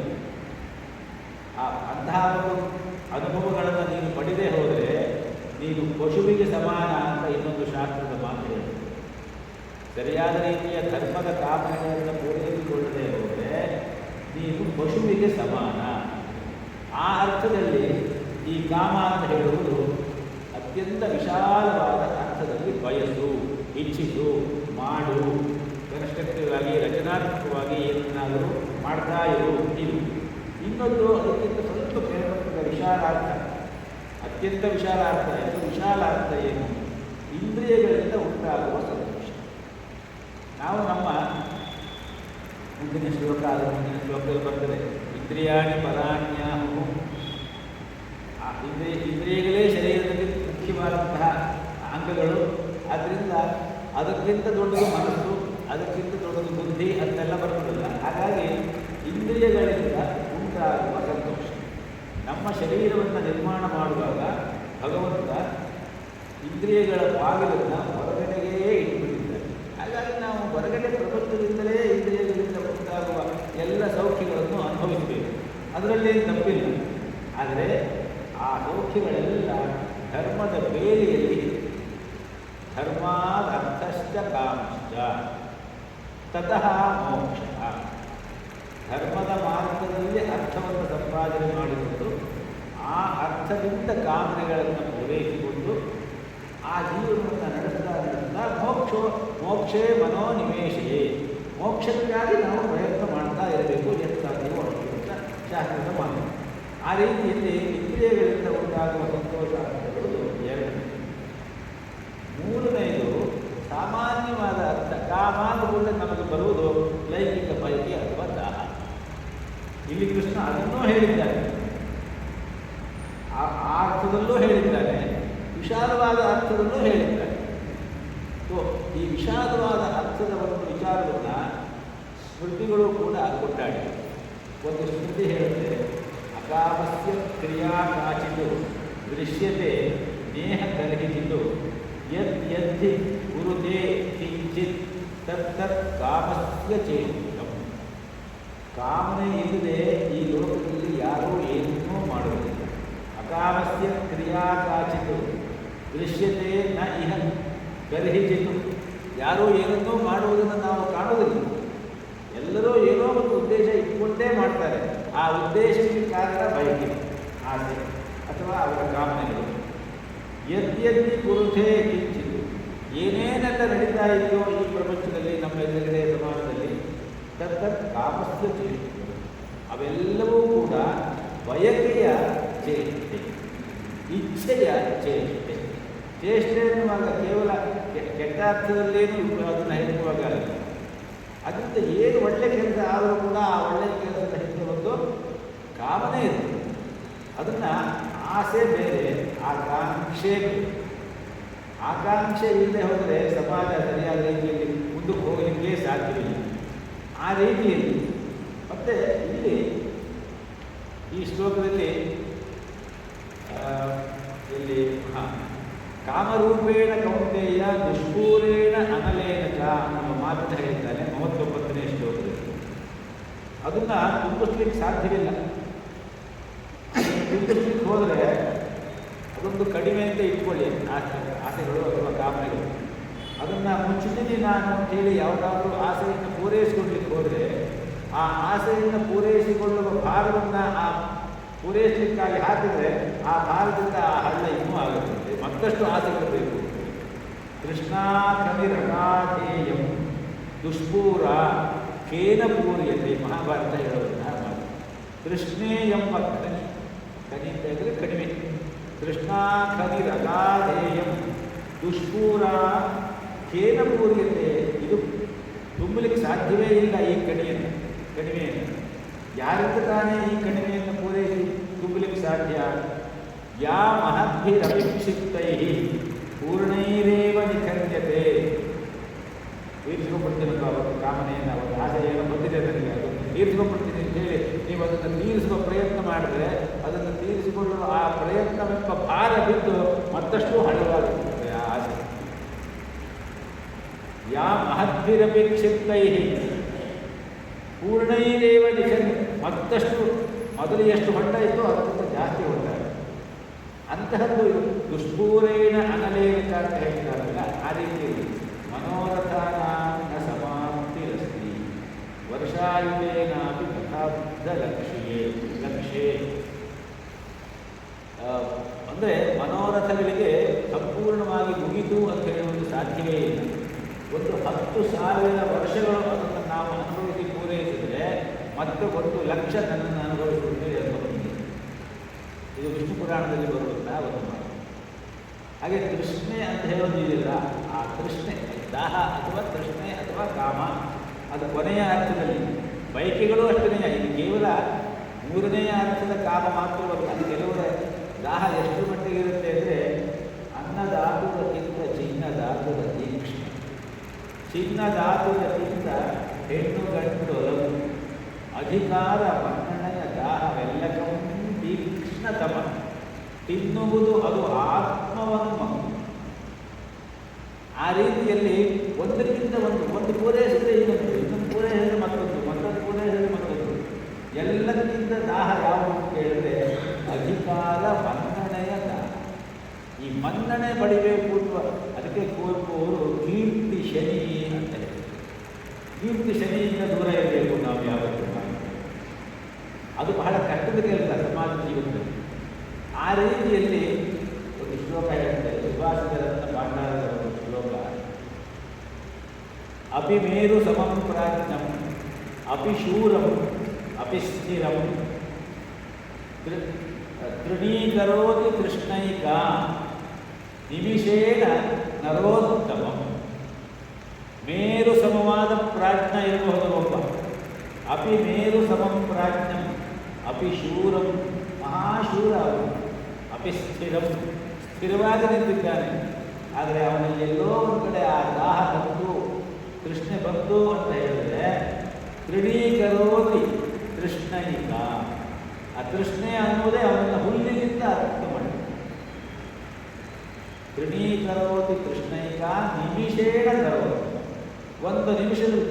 ಅಂತಹ ಅನುಭವಗಳನ್ನು ನೀನು ಪಡೆದೇ ಹೋದರೆ ನೀನು ಪಶುವಿಗೆ ಸಮಾನ ಅಂತ ಇನ್ನೊಂದು ಶಾಸ್ತ್ರದ ಮಾತು ಹೇಳಿ. ಸರಿಯಾದ ರೀತಿಯ ಧರ್ಮದ ಕಾಮನೆಗಳನ್ನು ಪೂರೈಸಿಕೊಳ್ಳದೆ ಹೋದರೆ ನೀನು ಪಶುವಿಗೆ ಸಮಾನ. ಆ ಅರ್ಥದಲ್ಲಿ ಈ ಕಾಮ ಅಂತ ಹೇಳುವುದು ಅತ್ಯಂತ ವಿಶಾಲವಾದ ಅರ್ಥದಲ್ಲಿ ಬಯಸು, ಇಚ್ಛಿಸು, ಮಾಡು, ಕನ್ಸ್ಟ್ರಕ್ಟಿವ್ ಆಗಿ ರಚನಾತ್ಮಕವಾಗಿ ಏನನ್ನಾದರೂ ಮಾಡ್ತಾ ಇರು. ಇದು ಇನ್ನೊಂದು ಅದಕ್ಕಿಂತ ಸ್ವಲ್ಪ ಕೇಳಬೇಕಾದ ವಿಶಾಲಾರ್ಥ, ಅತ್ಯಂತ ವಿಶಾಲಾರ್ಥ. ಇದು ವಿಶಾಲಾರ್ಥ ಏನು? ಇಂದ್ರಿಯಗಳಿಂದ ಉಂಟಾಗುವ ಸಂತೋಷ. ನಾವು ನಮ್ಮ ಮುಂದಿನ ಶ್ಲೋಕದಲ್ಲಿ ಬರ್ತದೆ, ಇಂದ್ರಿಯಾಣಿ ಪರಾಣ್ಯಾಹು. ಇಂದ್ರಿಯಗಳೇ ಶರೀರದಲ್ಲಿ ಮುಖ್ಯವಾದಂತಹ ಅಂಗಗಳು. ಆದ್ದರಿಂದ ಅದಕ್ಕಿಂತ ದೊಡ್ಡದು ಮನಸ್ಸು, ಅದಕ್ಕಿಂತ ದೊಡ್ಡದು ಬುದ್ಧಿ ಅಂತೆಲ್ಲ ಬರ್ತದಲ್ಲ. ಹಾಗಾಗಿ ಇಂದ್ರಿಯಗಳಿಂದ ಉಂಟಾಗುವ ಸಂತೋಷ. ನಮ್ಮ ಶರೀರವನ್ನು ನಿರ್ಮಾಣ ಮಾಡುವಾಗ ಭಗವಂತ ಇಂದ್ರಿಯಗಳ ಬಾಗಿಲನ್ನು ಹೊರಗಡೆಗೇ ಇಟ್ಟುಬಿಟ್ಟಿದ್ದಾರೆ. ಹಾಗಾಗಿ ನಾವು ಹೊರಗಡೆ ಪ್ರಪಂಚದಿಂದಲೇ ಇಂದ್ರಿಯಗಳಿಂದ ಉಂಟಾಗುವ ಎಲ್ಲ ಸೌಖ್ಯಗಳನ್ನು ಅನುಭವಿಸಬೇಕು, ಅದರಲ್ಲೇನು ತಪ್ಪಿಲ್ಲ. ಆದರೆ ಆ ಸೌಖ್ಯಗಳೆಲ್ಲ ಧರ್ಮದ ಬೇಲಿಯಲ್ಲಿ ಧರ್ಮಾದರ್ಥಶ್ಚ ಕಾಮಶ್ಚ ತತಃ ಮೋಕ್ಷ. ಧರ್ಮದ ಮಾರ್ಗದಲ್ಲಿ ಅರ್ಥವನ್ನು ಸಂಪಾದನೆ ಮಾಡಿಕೊಂಡು ಆ ಅರ್ಥದಿಂದ ಕಾಮನೆಗಳನ್ನು ಪೂರೈಸಿಕೊಂಡು ಆ ಜೀವನವನ್ನು ನಡೆಸಿದ ಮೋಕ್ಷೇ ಮನೋನಿವೇಶೇ. ಮೋಕ್ಷಕ್ಕಾಗಿ ನಾವು ಪ್ರಯತ್ನ ಮಾಡ್ತಾ ಇರಬೇಕು, ಎಷ್ಟು ಸಾಧ್ಯವೋ ಅಷ್ಟು ಅಂತ ಶಾಸ್ತ್ರದ ಮಾತು. ಆ ರೀತಿಯಲ್ಲಿ ಇಂದ್ರಿಯಗಳಿಂದ ಉಂಟಾಗುವ ಸಂತೋಷ ಅಂತ ಹೇಳುವುದು ಎರಡು. ಮೂರನೆಯದು ಸಾಮಾನ್ಯವಾದ ಅರ್ಥ. ಕಾಮ ಕೂಡ ನಮಗೆ ಬರುವುದು ಲೈಂಗಿಕ ಬಯಕೆ ಅಥವಾ ದಾಹ. ಇಲ್ಲಿ ಕೃಷ್ಣ ಅದನ್ನೂ ಹೇಳಿದ್ದಾನೆ, ಆ ಅರ್ಥದಲ್ಲೂ ಹೇಳಿದ್ದಾನೆ, ವಿಶಾಲವಾದ ಅರ್ಥದಲ್ಲೂ ಹೇಳಿದ್ದಾನೆ. ಸೊ ಈ ವಿಶಾಲವಾದ ಅರ್ಥದ ಒಂದು ವಿಚಾರವನ್ನು ಸ್ಮೃತಿಗಳು ಕೂಡ ಕೊಂಡಾಡಿವೆ. ಒಂದು ಸ್ಮೃತಿ ಹೇಳುತ್ತೆ, ಅಕಾಮಸ್ಯ ಕ್ರಿಯಾ ಕಾಚಿತು ದೃಶ್ಯತೆ ನೇಹ ಕಲಹಿಸಿತು ಯದ್ಯದ್ಧಿ ಗುರುತೆ ಕಿಂಚಿತ್ ತತ್ತತ್ ಕಾಮಸ್ಯ ಚೇತಂ. ಕಾಮನೆ ಇಲ್ಲದೆ ಈ ಲೋಕದಲ್ಲಿ ಯಾರೂ ಏನನ್ನೂ ಮಾಡುವುದಿಲ್ಲ. ಅಕಾಮಸ್ಯ ಕ್ರಿಯಾ ಕಾಚಿತು ದೃಶ್ಯತೆ ನ ಇಹ ಕಲಹಿಸಿತು. ಯಾರೂ ಏನನ್ನೂ ಮಾಡುವುದನ್ನು ನಾವು ಕಾಣುವುದಿಲ್ಲ. ಎಲ್ಲರೂ ಏನೋ ಒಂದು ಉದ್ದೇಶ ಇಟ್ಟುಕೊಂಡೇ ಮಾಡ್ತಾರೆ. ಆ ಉದ್ದೇಶಕ್ಕೆ ಕಾರಣ ಬಯಕೆ, ಆಸೆ ಅಥವಾ ಅವರ ಕಾಮನೆಗಳು. ಯದ್ಯದ್ದಿ ಕುರುಥೇ ಕಿಂಚಿತು. ಏನೇನೆಲ್ಲ ನಡೀತಾ ಇದೆಯೋ ಈ ಪ್ರಪಂಚದಲ್ಲಿ, ನಮ್ಮ ಎದುರುಗಡೆ ಸಮಾಜದಲ್ಲಿ, ತತ್ತತ್ ಕಾಮಸ್ಯ ಚೇಷ್ಟೆ. ಅವೆಲ್ಲವೂ ಕೂಡ ಬಯಕೆಯ ಚೇಷ್ಟೆ, ಇಚ್ಛೆಯ ಚೇಷ್ಟೆ. ಚೇಷ್ಟೆ ಎನ್ನುವಾಗ ಕೇವಲ ಕೆಟ್ಟ ಅರ್ಥದಲ್ಲೇನು ಅದನ್ನು ಹೇಳುವಾಗಲ್ಲ. ಅದರಿಂದ ಏನು ಒಳ್ಳೆಯ ಕೆಲಸ ಆದರೂ ಕೂಡ ಆ ಒಳ್ಳೆಯ ಕೆಲಸದ ಹಿಂದೆ ಒಂದು ಕಾಮನೆ ಇರ್ತದೆ. ಅದನ್ನು ಆಸೆ ಬೇರೆ, ಆಕಾಂಕ್ಷೆ ಬೇರೆ. ಆಕಾಂಕ್ಷೆ ಇಲ್ಲದೆ ಹೋದರೆ ಸಮಾಜ ಸರಿಯಾದ ರೀತಿಯಲ್ಲಿ ಮುಂದಕ್ಕೆ ಹೋಗಲಿಕ್ಕೆ ಸಾಧ್ಯವಿಲ್ಲ. ಆ ರೀತಿಯಲ್ಲಿ ಮತ್ತು ಇಲ್ಲಿ ಈ ಶ್ಲೋಕದಲ್ಲಿ ಇಲ್ಲಿ ಕಾಮರೂಪೇಣ ಕೌಂತೆಯ ದುಷ್ಪೂರೇಣ ಅನಲೇನ ಚ ಅನ್ನುವ ಮಾತನ್ನು ಹೇಳ್ತಾನೆ 39ನೇ ಶ್ಲೋಕದಲ್ಲಿ. ಅದನ್ನ ತುಂಬಿಸ್ಲಿಕ್ಕೆ ಸಾಧ್ಯವಿಲ್ಲ. ತುಂಬಿಸ್ಲಿಕ್ಕೆ ಹೋದರೆ ಅದೊಂದು ಕಡಿಮೆ ಅಂತ ಇಟ್ಕೊಳ್ಳಿ, ಆಸೆಗಳು ಅಥವಾ ಕಾಮನೆಗಳು. ಅದನ್ನು ಮುಚ್ಚಿದ್ದೀನಿ ನಾನು ಅಂತೇಳಿ ಯಾವುದಾದ್ರೂ ಆಸೆಯನ್ನು ಪೂರೈಸಿಕೊಳ್ಳಲಿಕ್ಕೆ ಹೋದರೆ ಆ ಆಸೆಯನ್ನು ಪೂರೈಸಿಕೊಳ್ಳುವ ಭಾರವನ್ನು ಪೂರೈಸಲಿಕ್ಕಾಗಿ ಹಾಕಿದರೆ ಆ ಭಾರದಿಂದ ಆ ಹಳ್ಳ ಇನ್ನೂ ಆಗುತ್ತದೆ, ಮತ್ತಷ್ಟು ಆಸೆಗಳು ಬೇಕು. ಕೃಷ್ಣಾಖನಿರಗಾಧೇಯಂ ದುಷ್ಪೂರ ಕೇನ ಪೂರ್ಯತೆ ಮಹಾಭಾರತ ಹೇಳೋದನ್ನ ಮಾತು. ಕೃಷ್ಣೇ ಎಂಬ ಕನಿ, ಕನಿ ಅಂತ ಹೇಳಿದ್ರೆ ಕಡಿಮೆ. ಕೃಷ್ಣಾಖನಿರಗಾಧೇಯಂ ದುಷ್ಪೂರ ಕೇನ ಪೂರ್ಯತೆ. ಇದು ತುಂಬಲಿಕ್ಕೆ ಸಾಧ್ಯವೇ ಇಲ್ಲ ಈ ಕಣಿಮೆಯನ್ನು. ಯಾರಿಂದ ತಾನೇ ಈ ಕಣಿಮೆಯನ್ನು ಪೂರೈಸಿ ತುಂಬಲಿಕ್ಕೆ ಸಾಧ್ಯ? ಯಾ ಮಹದ್ಭಿರಭಿಕ್ಷಿಪ್ತೈ ಪೂರ್ಣೈರೇವ ನಿಖರ್ಯತೆ. ತೀರಿಸ್ಕೊಂಡ್ಬಿಡ್ತೀನಿ ಅವತ್ತು ಕಾಮನೆಯನ್ನು, ಅವತ್ತು ಆಸೆಯನ್ನು ಬಂದಿದೆ ನನಗೆ, ಅದನ್ನು ತೀರಿಸ್ಕೊಂಡ್ಬಿಡ್ತೀನಿ ಅಂತ ಹೇಳಿ ನೀವು ಅದನ್ನು ತೀರಿಸುವ ಪ್ರಯತ್ನ ಮಾಡಿದ್ರೆ ಅದನ್ನು ತೀರಿಸಿಕೊಳ್ಳುವ ಆ ಪ್ರಯತ್ನವೆಂಬ ಭಾರ ಬಿದ್ದು ಮತ್ತಷ್ಟು ಹಳವಾಗುತ್ತದೆ ಆ ಆಸೆ. ಯಾ ಮಹದ್ಭಿರಭಿಕ್ಷಿಪ್ತೈ ಪೂರ್ಣೈರೇವ ನಿಖರ್ಯ. ಮತ್ತಷ್ಟು ಮೊದಲು ಎಷ್ಟು ಹೊಂಡ ಇತ್ತು ಅದಕ್ಕಿಂತ ಜಾಸ್ತಿ ಹೊಂಡ. ಅಂತಹದ್ದು ಇದು ದುಷ್ಪೂರೇಣ ಅನಲೇನ ಅಂತ ಹೇಳ್ತಾರಲ್ಲ, ಆ ರೀತಿಯಲ್ಲಿ ಮನೋರಥಾನಾಂ ಸಮಾಪ್ತಿರಸ್ತಿ ವರ್ಷಾಯುಧೇನಾಪಿ ತಥಾಬ್ಧ ಲಕ್ಷ್ಯೇ. ಅಂದರೆ ಮನೋರಥಗಳಿಗೆ ಸಂಪೂರ್ಣವಾಗಿ ಮುಗಿತು ಅಂತ ಹೇಳುವುದು ಸಾಧ್ಯವೇ ಇಲ್ಲ. ಒಂದು 10,000 ವರ್ಷಗಳು ಅದನ್ನು ನಾವು ಅನುಭವಿಸಿ ಪೂರೈಸಿದರೆ ಮತ್ತೆ 1,00,000 ನನ್ನನ್ನು ಅನುಭವಿಸುತ್ತದೆ ಅನ್ನೋದು ಇದು ವಿಷ್ಣು ಪುರಾಣದಲ್ಲಿ ಬರುವಂತಹ ಒಂದು ಮಾತು. ಹಾಗೆ ತೃಷ್ಣೆ ಅಂತ ಹೇಳೋದು ಇದೆಯಲ್ಲ, ಆ ತೃಷ್ಣೆ ದಾಹ ಅಥವಾ ತೃಷ್ಣೆ ಅಥವಾ ಕಾಮ ಅದು ಕೊನೆಯ ಅರ್ಥದಲ್ಲಿ. ಬಯಕೆಗಳು ಅಷ್ಟೇ, ಇದು ಕೇವಲ 3ನೇ ಅರ್ಥದ ಕಾಮ ಮಾತ್ರವಲ್ಲ. ಅದು ಕೆಲವರ ದಾಹ ಎಷ್ಟು ಮಟ್ಟಿಗೆ ಇರುತ್ತೆ ಅಂದರೆ ಅನ್ನದಾತುರಕ್ಕಿಂತ ಚಿನ್ನದಾತುರ ತೀಕ್ಷ್ಣ, ಚಿನ್ನದಾತುರಕ್ಕಿಂತ ಹೆಣ್ಣು ಗಂಡು ಒಲವು, ಅಧಿಕಾರ ಮನ್ನಣೆಯ ದಾಹವೆಲ್ಲಕಂ ತೀಕ್ಷ್ಣತಮ. ತಿನ್ನುವುದು ಅದು ಆತ್ಮವನ್ನು. ಆ ರೀತಿಯಲ್ಲಿ ಒಂದಕ್ಕಿಂತ ಒಂದು ಪೂರೈಸಿದ್ರೆ ಇನ್ನೊಂದು ಪೂರೈಸಿದ್ರೆ ಮತ್ತೊಂದು ಪೂರೈಸಿದ್ರೆ ಮತ್ತೊಂದು. ಎಲ್ಲಕ್ಕಿಂತ ದಾಹ ಯಾವುದು ಅಂತ ಕೇಳಿದ್ರೆ ಅಧಿಕಾರ ಮನ್ನಣೆಯ ದಾಹ. ಈ ಮನ್ನಣೆ ಪಡಿಬೇಕು ಅನ್ನುವ, ಅದಕ್ಕೆ ಕುವೆಂಪು ಅವರು ಕೀರ್ತಿ ಶನಿ ಅಂತ ಹೇಳ್ತಾರೆ. ಕೀರ್ತಿ ಶನಿಯಿಂದ ದೂರ ಇರಬೇಕು ನಾವು ಯಾವತ್ತೂ. ಅದು ಬಹಳ ಕಷ್ಟದ ಕೆಲಸ ಸಮಾಜ ಜೀವನದಲ್ಲಿ. ಆ ರೀತಿಯಲ್ಲಿ ಒಂದು ಶ್ಲೋಕ ಹೇಳ್ತಾರೆ, ಸುಭಾಷಿತರತ್ನ ಪಾಂಡಾರದ ಒಂದು ಶ್ಲೋಕ. ಅಪಿ ಮೇರು ಸಮಂ ಪ್ರಾಜ್ಞಂ ಅಪಿ ಶೂರಂ ಅಪಿ ಸ್ಥಿರಂ ತೃಣೀಕರೋತಿ ಕೃಷ್ಣೈಕ ನಿಮಿಷೇಣ ನರೋತ್ತಮಂ. ಮೇರು ಸಮವಾದ ಪ್ರಾಜ್ಞ ಇರಬಹುದು ಒಬ್ಬ. ಅಪಿ ಮೇರು ಸಮಂ ಪ್ರಾಜ್ಞಂ ಅಪಿ ಶೂರಂ, ಮಹಾಶೂರ ಅವನು. ಅಪಿ ಸ್ಥಿರಂ, ಸ್ಥಿರವಾಗಿ ನಿಂತಿದ್ದಾನೆ. ಆದರೆ ಅವನಲ್ಲಿ ಎಲ್ಲೋ ಒಂದು ಕಡೆ ಆ ದಾಹ ಬಂತು, ತೃಷ್ಣೆ ಬಂತು ಅಂತ ಹೇಳಿದ್ರೆ ತೃಣೀಕರೋತಿ ತೃಷ್ಣೈಕ. ಆ ತೃಷ್ಣೆ ಅನ್ನೋದೇ ಅವನನ್ನು ಹುಲ್ಲಿಗಿಂತ ಅರ್ಥ ಮಾಡಿ. ತೃಣೀಕರೋತಿ ತೃಷ್ಣೈಕ ನಿಮಿಷೇಣ ತರೋದು. ಒಂದು ನಿಮಿಷದಲ್ಲಿ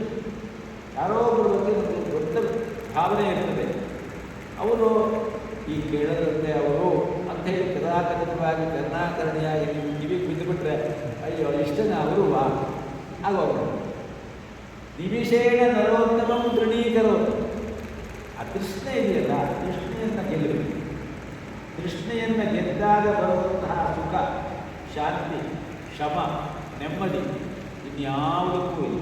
ಯಾರೋ ಒಬ್ಬರ ಬಗ್ಗೆ ಒಂದು ದೊಡ್ಡ ಭಾವನೆ ಇರ್ತದೆ. ಅವರು ಈ ಕೇಳದಂತೆ ಅವರು ಅಂತ ಹೇಳಿ ಕದಾಕಥಿತವಾಗಿ ಕರ್ಣಾಕರಣಿಯಾಗಿ ನೀವು ಕಿವಿಗೆ ಬಿದ್ದುಬಿಟ್ರೆ ಅಯ್ಯೋ ಇಷ್ಟನ ಅವರು ಆಗೋಗ್ರು. ನಿಮಿಷೇಣ ನರೋತ್ತಮಂ ತೃಣೀಕರೋದು. ಆ ತೃಷ್ಣೆ ಇದೆಯಲ್ಲ, ತೃಷ್ಣೆಯನ್ನು ಗೆಲ್ಲಬೇಕು. ತೃಷ್ಣೆಯನ್ನು ಗೆದ್ದಾಗ ಬರುವಂತಹ ಸುಖ, ಶಾಂತಿ, ಶಮ, ನೆಮ್ಮದಿ ಇನ್ಯಾವುದಕ್ಕೂ ಇಲ್ಲ.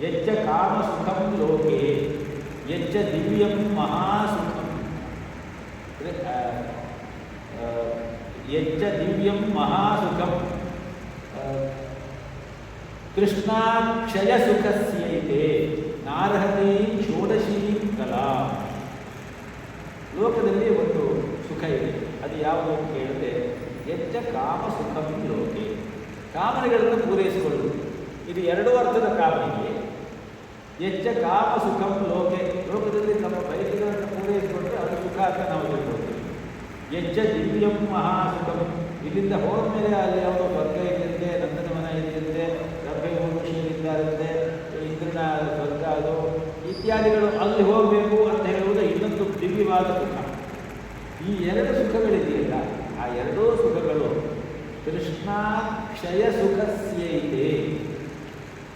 ಯಜ್ಜ ಕಾಮ ಸುಖಂ ಲೋಕೆ ಯಜ್ಜ ದಿವ್ಯಂ ಮಹಾಸುಖಂ. ಯಜ್ಜ ದಿವ್ಯಂ ಮಹಾಸುಖಂ ಕೃಷ್ಣಾಕ್ಷಯ ಸುಖಸ್ಯೈತೆ ನಾರ್ಹತೆ ಷೋಡಶೀಂ ಕಲಾ. ಲೋಕದಲ್ಲಿ ಒಂದು ಸುಖ ಇದೆ, ಅದು ಯಾವುದು ಅಂತ ಕೇಳಿದ್ರೆ ಯಜ್ಜ ಕಾಮ ಸುಖಂ ಲೋಕೆ. ಕಾಮನೆಗಳನ್ನು ಪೂರೈಸಿಕೊಳ್ಳುವುದು, ಇದು 2 ಅರ್ಥದ ಕಾಮನೆಗೆ. ಯಜ್ಜ ಕಾಮ ಸುಖಂ ಲೋಕೆ, ಲೋಕದಲ್ಲಿ ನಮ್ಮ ಬಯಕೆಗಳನ್ನು ಪೂರೈಸಿಕೊಂಡ್ರೆ ಅದು ಸುಖ ಅಂತ ನಾವು ತಿಳ್ಕೊಳ್ತೀವಿ. ಯಜ್ಜ ದಿವ್ಯಂ ಮಹಾಸುಖಂ. ಇಲ್ಲಿಂದ ಹೋದ್ಮೇಲೆ ಅಲ್ಲಿ ಯಾವುದೋ ಸ್ವರ್ಗ ಇದೆಯಂತೆ, ನಂದನವನ ಇದೆಯಂತೆ, ರಬ್ಬೆ ಋಷಿಯಲ್ಲಿದ್ದಾರಂತೆ, ಇಂದ್ರನ ಸ್ವರ್ಗ ಅದು ಇತ್ಯಾದಿಗಳು, ಅಲ್ಲಿ ಹೋಗಬೇಕು ಅಂತ ಹೇಳುವುದು ಇನ್ನೊಂದು ದಿವ್ಯವಾದ ಸುಖ. ಈ ಎರಡು ಸುಖಗಳಿದೆಯಲ್ಲ, ಆ ಎರಡೂ ಸುಖಗಳು ಕೃಷ್ಣಾಕ್ಷಯ ಸುಖಸ್ಯೈತೆ.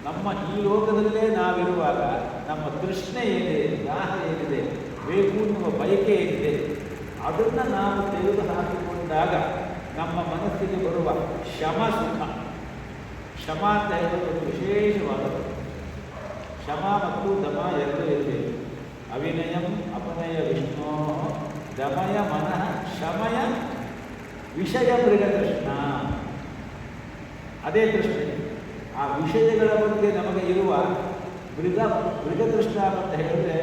ನಮ್ಮ ಈ ಲೋಕದಲ್ಲೇ ನಾವಿರುವಾಗ ನಮ್ಮ ತೃಷ್ಣೆ ಏನಿದೆ, ದಾಹ ಏನಿದೆ, ಬೇಕು ಎನ್ನುವ ಬಯಕೆ ಏನಿದೆ, ಅದನ್ನು ನಾವು ತೆಗೆದು ಹಾಕಿಕೊಂಡಾಗ ನಮ್ಮ ಮನಸ್ಸಿಗೆ ಬರುವ ಶಮ ಸುಖ. ಶಮ ಅಂತ ಹೇಳೋದು ಒಂದು ವಿಶೇಷವಾದದ್ದು. ಶಮ ಮತ್ತು ದಮ ಎರಡೂ ಇದೆ. ಅವಿನಯಂ ಅಪನಯ ವಿಷ್ಣೋ ದಮಯ ಮನಃ ಶಮಯ ವಿಷಯ ಮೃಗ ತೃಷ್ಣ. ಅದೇ ತೃಷ್ಣೆ. ಆ ವಿಷಯಗಳ ಬಗ್ಗೆ ನಮಗೆ ಇರುವ ಮೃಗತೃಷ್ಣ ಅಂತ ಹೇಳಿದ್ರೆ,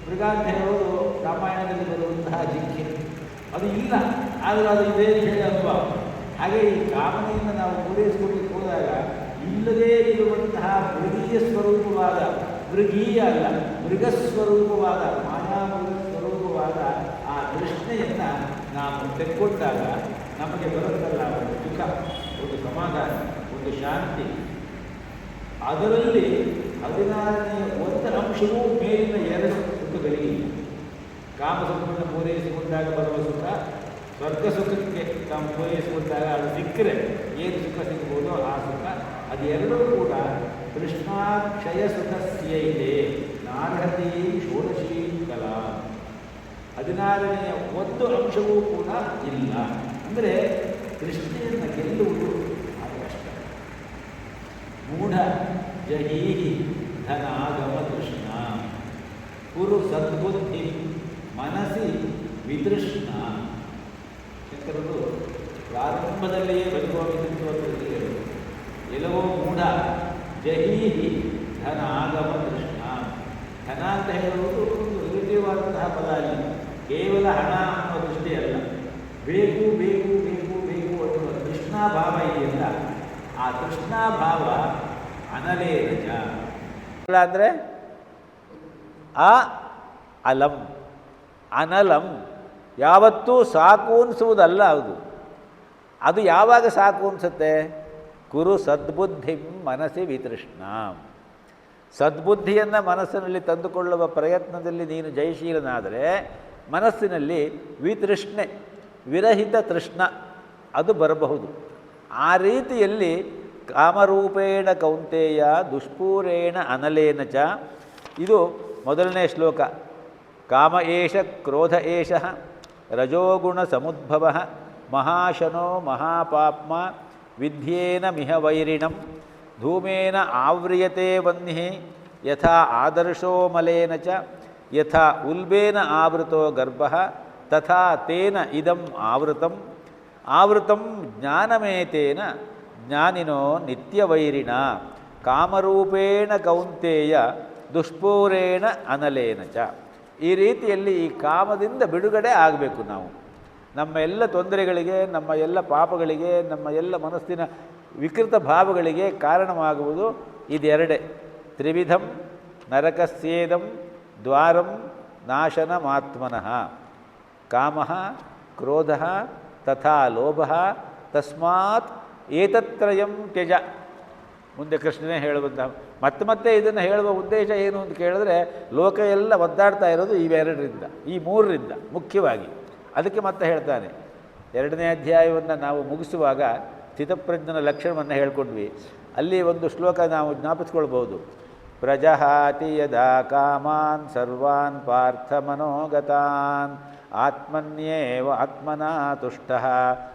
ಮೃಗ ಅಂತ ಹೇಳೋದು ರಾಮಾಯಣದಲ್ಲಿ ಬರುವಂತಹ ಜಿಂಕೆ, ಅದು ಇಲ್ಲ, ಆದರೆ ಅದು ಇದೇ ವಿಷಯ ಅಲ್ವಾ. ಹಾಗೆ ಈ ಕಾಮನೆಯಿಂದ ನಾವು ಪೂರೈಸಿಕೊಳ್ಳಿಕ್ಕೆ ಹೋದಾಗ ಇಲ್ಲದೇ ಇರುವಂತಹ ಮೃಗೀಯ ಸ್ವರೂಪವಾದ, ಮೃಗೀಯ ಅಲ್ಲ ಮೃಗಸ್ವರೂಪವಾದ, ಮಾಯಾಮೃಗ ಸ್ವರೂಪವಾದ ಆ ತೃಷ್ಣೆಯನ್ನು ನಾವು ತೆಕ್ಕೊಂಡಾಗ ನಮಗೆ ಬರುತ್ತಲ್ಲ ಒಂದು ಸುಖ, ಒಂದು ಸಮಾಧಾನ, ಒಂದು ಶಾಂತಿ. ಅದರಲ್ಲಿ 16ನೇ ಒಂದು ಅಂಶವೂ ಮೇಲಿನ ಎರಡು ಸುಖಗಳಿಗೆ. ಕಾಮಸುಖವನ್ನು ಪೂರೈಸಿಕೊಂಡಾಗ ಬರುವ ಸುಖ, ಸ್ವರ್ಗ ಸುಖಕ್ಕೆ ತಾವು ಪೂರೈಸಿಕೊಂಡಾಗ ಅದು ಸಿಕ್ಕರೆ ಏನು ಸುಖ ಸಿಗ್ಬೋದೋ ಆ ಸುಖ, ಅದೆರಡೂ ಕೂಡ ಕೃಷ್ಣಾಕ್ಷಯ ಸುಖಸ್ಯೈತೆ ನಾರ್ಹತಿ ಷೋಡಶೀ ಕಲಾ. 16ನೇ ಒಂದು ಅಂಶವೂ ಕೂಡ ಇಲ್ಲ. ಅಂದರೆ ಕೃಷ್ಣೆಯನ್ನು ಗೆಲ್ಲುವುದು ಅದು ಕಷ್ಟ. ಮೂಢ ಜಹೀಹಿ ಧನಾಗಮ ಕೃಷ್ಣ ಕುರು ಸದ್ಬುದ್ಧಿ ಮನಸ್ಸಿ ವಿತೃಷ್ಣ. ಶಂಕರರು ಪ್ರಾರಂಭದಲ್ಲಿಯೇ ಬದುಕುವ ಎಲ್ಲವೋ ಮೂಢ ಜಹೀಹಿ ಧನಾಗಮ ಕೃಷ್ಣ. ಧನ ಅಂತ ಹೇಳುವುದು ಒಂದು ರಿಲೇಟಿವಾದಂತಹ ಪದ ಅಲ್ಲಿ, ಕೇವಲ ಹಣ ಅನ್ನುವ ದೃಷ್ಟಿ ಅಲ್ಲ. ಬೇಕು ಬೇಕು ಬೇಕು ಬೇಕು ಅನ್ನುವ ತೃಷ್ಣಾಭಾವ ಇದೆಯಲ್ಲ, ಆ ತೃಷ್ಣಾಭಾವ ಅನಲೇ ನಿಜ ಅಲ್ಲ. ಅಂದರೆ ಅಲಂ ಅನಲಂ ಯಾವತ್ತೂ ಸಾಕು ಅನಿಸುವುದಲ್ಲ. ಅದು ಯಾವಾಗ ಸಾಕು ಅನಿಸುತ್ತೆ? ಕುರು ಸದ್ಬುದ್ಧಿ ಮನಸ್ಸಿ ವಿತೃಷ್ಣ. ಸದ್ಬುದ್ಧಿಯನ್ನು ಮನಸ್ಸಿನಲ್ಲಿ ತಂದುಕೊಳ್ಳುವ ಪ್ರಯತ್ನದಲ್ಲಿ ನೀನು ಜಯಶೀಲನಾದರೆ ಮನಸ್ಸಿನಲ್ಲಿ ವಿತೃಷ್ಣೆ, ವಿರಹಿತ ತೃಷ್ಣ ಅದು ಬರಬಹುದು. ಆ ರೀತಿಯಲ್ಲಿ ಕಾಮರೂಪೇಣ ಕೌಂತೆಯ ದುಷ್ಪೂರೇಣ ಅನಲೇನ ಚ. ಇದು ಮೊದಲನೇ ಶ್ಲೋಕ. ಕಾಮ ಏಷ ಕ್ರೋಧ ಏಷ ರಜೋಗುಣ ಸಮುದ್ಭವ ಮಹಾಶನೋ ಮಹಾಪಾಪ್ಮ ವಿದ್ಯೇನ ಮಿಹ ವೈರಿಣಂ ಧೂಮೇನ ಆವ್ರಿಯತೆ ವನ್ಹಿ ಯಥಾ ಆದರ್ಶೋ ಮಲೇನ ಚ ಯಥಾ ಉಲ್ಬೇನ ಆವೃತೋ ಗರ್ಭಃ ತಥಾ ತೇನ ಇದಂ ಆವೃತಂ ಆವೃತಂ ಜ್ಞಾನಮೇತೇನ ಜ್ಞಾನಿನೋ ನಿತ್ಯವೈರಿಣ ಕಾಮರೂಪೇಣ ಕೌಂತೆಯ ದುಷ್ಪೂರೇಣ ಅನಲೇನ ಚ. ಈ ರೀತಿಯಲ್ಲಿ ಈ ಕಾಮದಿಂದ ಬಿಡುಗಡೆ ಆಗಬೇಕು ನಾವು. ನಮ್ಮ ಎಲ್ಲ ತೊಂದರೆಗಳಿಗೆ, ನಮ್ಮ ಎಲ್ಲ ಪಾಪಗಳಿಗೆ, ನಮ್ಮ ಎಲ್ಲ ಮನಸ್ಸಿನ ವಿಕೃತ ಭಾವಗಳಿಗೆ ಕಾರಣವಾಗುವುದು ಇದೆರಡೇ. ತ್ರಿವಿಧಂ ನರಕಸ್ಯೇದಂ ದ್ವಾರಂ ನಾಶನಮಾತ್ಮನಃ ಕಾಮಃ ಕ್ರೋಧಃ ತಥಾ ಲೋಭಃ ತಸ್ಮಾತ್ ಏತತ್ರಯಂ ತ್ಯಜ. ಮುಂದೆ ಕೃಷ್ಣನೇ ಹೇಳುವಂಥ ಮತ್ತೆ ಇದನ್ನು ಹೇಳುವ ಉದ್ದೇಶ ಏನು ಅಂತ ಕೇಳಿದ್ರೆ, ಲೋಕ ಎಲ್ಲ ಒದ್ದಾಡ್ತಾ ಇರೋದು ಇವೆರಡರಿಂದ, ಈ ಮೂರರಿಂದ ಮುಖ್ಯವಾಗಿ. ಅದಕ್ಕೆ ಮತ್ತೆ ಹೇಳ್ತಾನೆ. 2ನೇ ಅಧ್ಯಾಯವನ್ನು ನಾವು ಮುಗಿಸುವಾಗ ಸ್ಥಿತಪ್ರಜ್ಞನ ಲಕ್ಷಣವನ್ನು ಹೇಳ್ಕೊಂಡ್ವಿ. ಅಲ್ಲಿ ಒಂದು ಶ್ಲೋಕ ನಾವು ಜ್ಞಾಪಿಸ್ಕೊಳ್ಬೋದು. ಪ್ರಜಹಾತಿ ಯದಾ ಕಾಮಾನ್ ಸರ್ವಾನ್ ಪಾರ್ಥ ಮನೋಗತಾನ್ ಆತ್ಮನ್ಯೇವ ಆತ್ಮನಾ ತುಷ್ಟಃ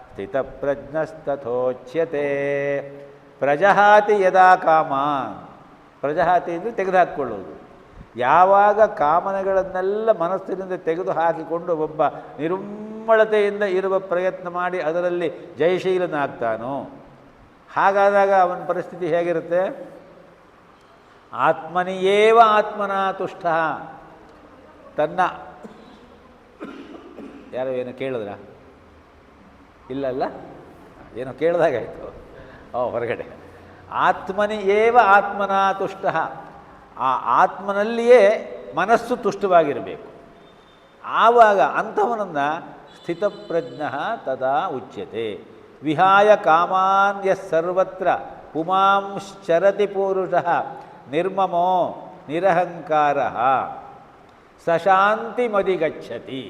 ಸ್ಥಿತಪ್ರಜ್ಞಸ್ತಥೋಚ್ಯತೆ. ಪ್ರಜಹಾತಿ ಯದಾ ಕಾಮಾನ್. ಪ್ರಜಹಾತಿ ಅಂದರೆ ತೆಗೆದುಹಾಕಿಕೊಳ್ಳುವುದು. ಯಾವಾಗ ಕಾಮನೆಗಳನ್ನೆಲ್ಲ ಮನಸ್ಸಿನಿಂದ ತೆಗೆದು ಹಾಕಿಕೊಂಡು ಒಬ್ಬ ನಿರ್ಮಳತೆಯಿಂದ ಇರುವ ಪ್ರಯತ್ನ ಮಾಡಿ ಅದರಲ್ಲಿ ಜಯಶೀಲನಾಗ್ತಾನೋ, ಹಾಗಾದಾಗ ಅವನ ಪರಿಸ್ಥಿತಿ ಹೇಗಿರುತ್ತೆ? ಆತ್ಮನಿಯೇವ ಆತ್ಮನಾ ತುಷ್ಟ. ತನ್ನ ಯಾರೋ ಏನೋ ಕೇಳಿದ್ರ? ಇಲ್ಲಲ್ಲ, ಏನೋ ಕೇಳಿದಾಗಾಯಿತು. ಹೊರಗಡೆ. ಆತ್ಮನಿಯೇವ ಆತ್ಮನಾ ತುಷ್ಟ. ಆ ಆತ್ಮನಲ್ಲಿಯೇ ಮನಸ್ಸು ತುಷ್ಟವಾಗಿರಬೇಕು. ಆವಾಗ ಅಂಥವನನ್ನು ಸ್ಥಿತಪ್ರಜ್ಞಃ ತದಾ ಉಚ್ಯತೆ. ವಿಹಾಯ ಕಾಮಾನ್ ಯಃ ಸರ್ವತ್ರ ಪುಮಾಂಶ್ಚರತಿ ಪೂರುಷಃ ನಿರ್ಮಮೋ ನಿರಹಂಕಾರಃ ಸಶಾಂತಿಮಧಿಗಚ್ಚತಿ.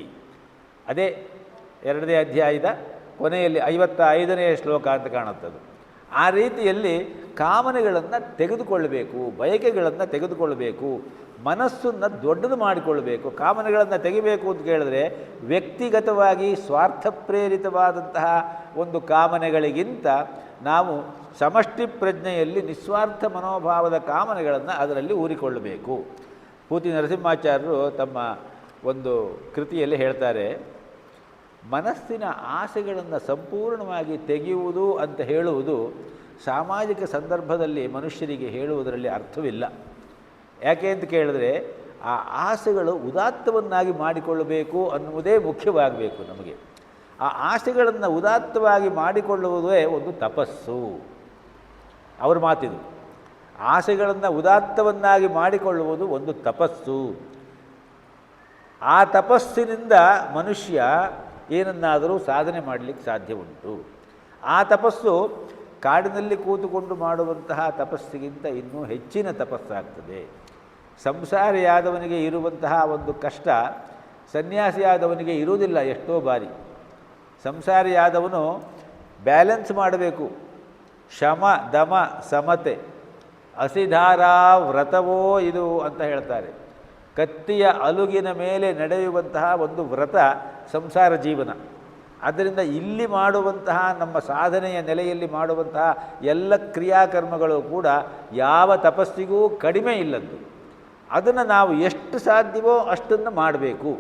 ಅದೇ 2ನೇ ಅಧ್ಯಾಯದ ಕೊನೆಯಲ್ಲಿ 55ನೇ ಶ್ಲೋಕ ಅಂತ ಕಾಣುತ್ತದೆ. ಆ ರೀತಿಯಲ್ಲಿ ಕಾಮನೆಗಳನ್ನು ತೆಗೆದುಕೊಳ್ಳಬೇಕು, ಬಯಕೆಗಳನ್ನು ತೆಗೆದುಕೊಳ್ಳಬೇಕು, ಮನಸ್ಸನ್ನು ದೊಡ್ಡದು ಮಾಡಿಕೊಳ್ಳಬೇಕು. ಕಾಮನೆಗಳನ್ನು ತೆಗಿಬೇಕು ಅಂತ ಕೇಳಿದ್ರೆ ವ್ಯಕ್ತಿಗತವಾಗಿ ಸ್ವಾರ್ಥಪ್ರೇರಿತವಾದಂತಹ ಒಂದು ಕಾಮನೆಗಳಿಗಿಂತ ನಾವು ಸಮಷ್ಟಿ ಪ್ರಜ್ಞೆಯಲ್ಲಿ ನಿಸ್ವಾರ್ಥ ಮನೋಭಾವದ ಕಾಮನೆಗಳನ್ನು ಅದರಲ್ಲಿ ಊರಿಕೊಳ್ಳಬೇಕು. ಪೂತಿ ನರಸಿಂಹಾಚಾರ್ಯರು ತಮ್ಮ ಒಂದು ಕೃತಿಯಲ್ಲಿ ಹೇಳ್ತಾರೆ, ಮನಸ್ಸಿನ ಆಸೆಗಳನ್ನು ಸಂಪೂರ್ಣವಾಗಿ ತೆಗೆಯುವುದು ಅಂತ ಹೇಳುವುದು ಸಾಮಾಜಿಕ ಸಂದರ್ಭದಲ್ಲಿ ಮನುಷ್ಯರಿಗೆ ಹೇಳುವುದರಲ್ಲಿ ಅರ್ಥವಿಲ್ಲ. ಯಾಕೆ ಅಂತ ಕೇಳಿದ್ರೆ ಆ ಆಸೆಗಳು ಉದಾತ್ತವನ್ನಾಗಿ ಮಾಡಿಕೊಳ್ಳಬೇಕು ಅನ್ನುವುದೇ ಮುಖ್ಯವಾಗಬೇಕು ನಮಗೆ. ಆ ಆಸೆಗಳನ್ನು ಉದಾತ್ತವಾಗಿ ಮಾಡಿಕೊಳ್ಳುವುದೇ ಒಂದು ತಪಸ್ಸು. ಅವ್ರ ಮಾತಿದು. ಆಸೆಗಳನ್ನು ಉದಾತ್ತವನ್ನಾಗಿ ಮಾಡಿಕೊಳ್ಳುವುದು ಒಂದು ತಪಸ್ಸು. ಆ ತಪಸ್ಸಿನಿಂದ ಮನುಷ್ಯ ಏನನ್ನಾದರೂ ಸಾಧನೆ ಮಾಡಲಿಕ್ಕೆ ಸಾಧ್ಯ ಉಂಟು. ಆ ತಪಸ್ಸು ಕಾಡಿನಲ್ಲಿ ಕೂತುಕೊಂಡು ಮಾಡುವಂತಹ ತಪಸ್ಸಿಗಿಂತ ಇನ್ನೂ ಹೆಚ್ಚಿನ ತಪಸ್ಸಾಗ್ತದೆ. ಸಂಸಾರಿಯಾದವನಿಗೆ ಇರುವಂತಹ ಒಂದು ಕಷ್ಟ ಸನ್ಯಾಸಿಯಾದವನಿಗೆ ಇರುವುದಿಲ್ಲ. ಎಷ್ಟೋ ಬಾರಿ ಸಂಸಾರಿಯಾದವನು ಬ್ಯಾಲೆನ್ಸ್ ಮಾಡಬೇಕು. ಶಮ ದಮ ಸಮತೆ ಅಸಿಧಾರಾ ವ್ರತವೋ ಇದು ಅಂತ ಹೇಳ್ತಾರೆ. ಕತ್ತಿಯ ಅಲುಗಿನ ಮೇಲೆ ನಡೆಯುವಂತಹ ಒಂದು ವ್ರತ ಸಂಸಾರ ಜೀವನ. ಆದ್ದರಿಂದ ಇಲ್ಲಿ ಮಾಡುವಂತಹ ನಮ್ಮ ಸಾಧನೆಯ ನೆಲೆಯಲ್ಲಿ ಮಾಡುವಂತಹ ಎಲ್ಲ ಕ್ರಿಯಾಕರ್ಮಗಳು ಕೂಡ ಯಾವ ತಪಸ್ಸಿಗೂ ಕಡಿಮೆ ಇಲ್ಲದ್ದು. ಅದನ್ನು ನಾವು ಎಷ್ಟು ಸಾಧ್ಯವೋ ಅಷ್ಟನ್ನು ಮಾಡಬೇಕು.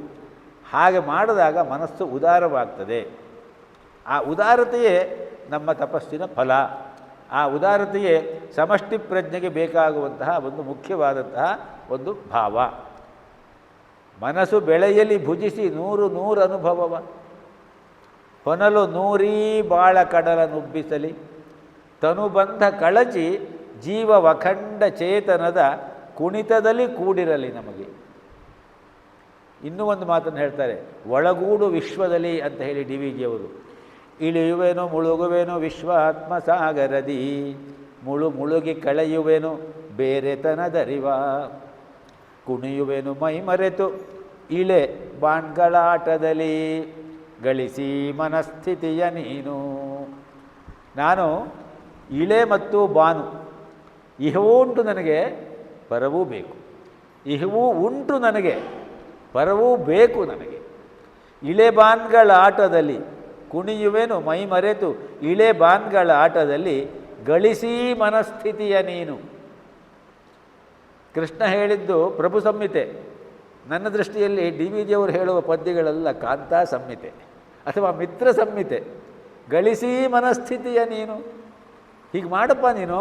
ಹಾಗೆ ಮಾಡಿದಾಗ ಮನಸ್ಸು ಉದಾರವಾಗ್ತದೆ. ಆ ಉದಾರತೆಯೇ ನಮ್ಮ ತಪಸ್ಸಿನ ಫಲ. ಆ ಉದಾರತೆಯೇ ಸಮಷ್ಟಿ ಪ್ರಜ್ಞೆಗೆ ಬೇಕಾಗುವಂತಹ ಒಂದು ಮುಖ್ಯವಾದಂತಹ ಒಂದು ಭಾವ. ಮನಸ್ಸು ಬೆಳೆಯಲಿ ಭುಜಿಸಿ 100 ಅನುಭವವ, ಹೊನಲು 100 ಬಾಳ ಕಡಲ ನುಬ್ಬಿಸಲಿ, ತನುಬಂಧ ಕಳಚಿ ಜೀವ ವಖಂಡ ಚೇತನದ ಕುಣಿತದಲ್ಲಿ ಕೂಡಿರಲಿ ನಮಗೆ. ಇನ್ನೂ ಒಂದು ಮಾತನ್ನು ಹೇಳ್ತಾರೆ, ಒಳಗೂಡು ವಿಶ್ವದಲ್ಲಿ ಅಂತ ಹೇಳಿ ಡಿ ವಿ ಜಿಯವರು. ಇಳಿಯುವೆನು ಮುಳುಗುವೆನು ವಿಶ್ವ ಆತ್ಮಸಾಗರದಿ, ಮುಳುಗಿ ಕಳೆಯುವೆನು ಬೇರೆತನದರಿವ, ಕುಣಿಯುವೆನು ಮೈ ಮರೆತು ಇಳೆ ಬಾಣ್ಗಳಾಟದಲ್ಲಿ, ಗಳಿಸಿ ಮನಸ್ಥಿತಿಯ ನೀನು. ನಾನು ಇಳೆ ಮತ್ತು ಬಾನು ಇಹವೂ ಉಂಟು ನನಗೆ, ಪರವೂ ಬೇಕು. ಇಹವೂ ಉಂಟು ನನಗೆ, ಪರವೂ ಬೇಕು ನನಗೆ. ಇಳೆ ಬಾನ್ಗಳ ಆಟದಲ್ಲಿ ಕುಣಿಯುವೆನು ಮೈ ಮರೆತು ಇಳೆ ಬಾನ್ಗಳ ಆಟದಲ್ಲಿ, ಗಳಿಸಿ ಮನಸ್ಥಿತಿಯ ನೀನು. ಕೃಷ್ಣ ಹೇಳಿದ್ದು ಪ್ರಭು ಸಂಹಿತೆ. ನನ್ನ ದೃಷ್ಟಿಯಲ್ಲಿ ಡಿ ವಿ ಜಿಯವರು ಹೇಳುವ ಪದ್ಯಗಳೆಲ್ಲ ಕಾಂತಾ ಸಂಹಿತೆ ಅಥವಾ ಮಿತ್ರ ಸಂಹಿತೆ. ಗಳಿಸಿ ಮನಸ್ಥಿತಿಯ ನೀನು. ಹೀಗೆ ಮಾಡಪ್ಪ ನೀನು.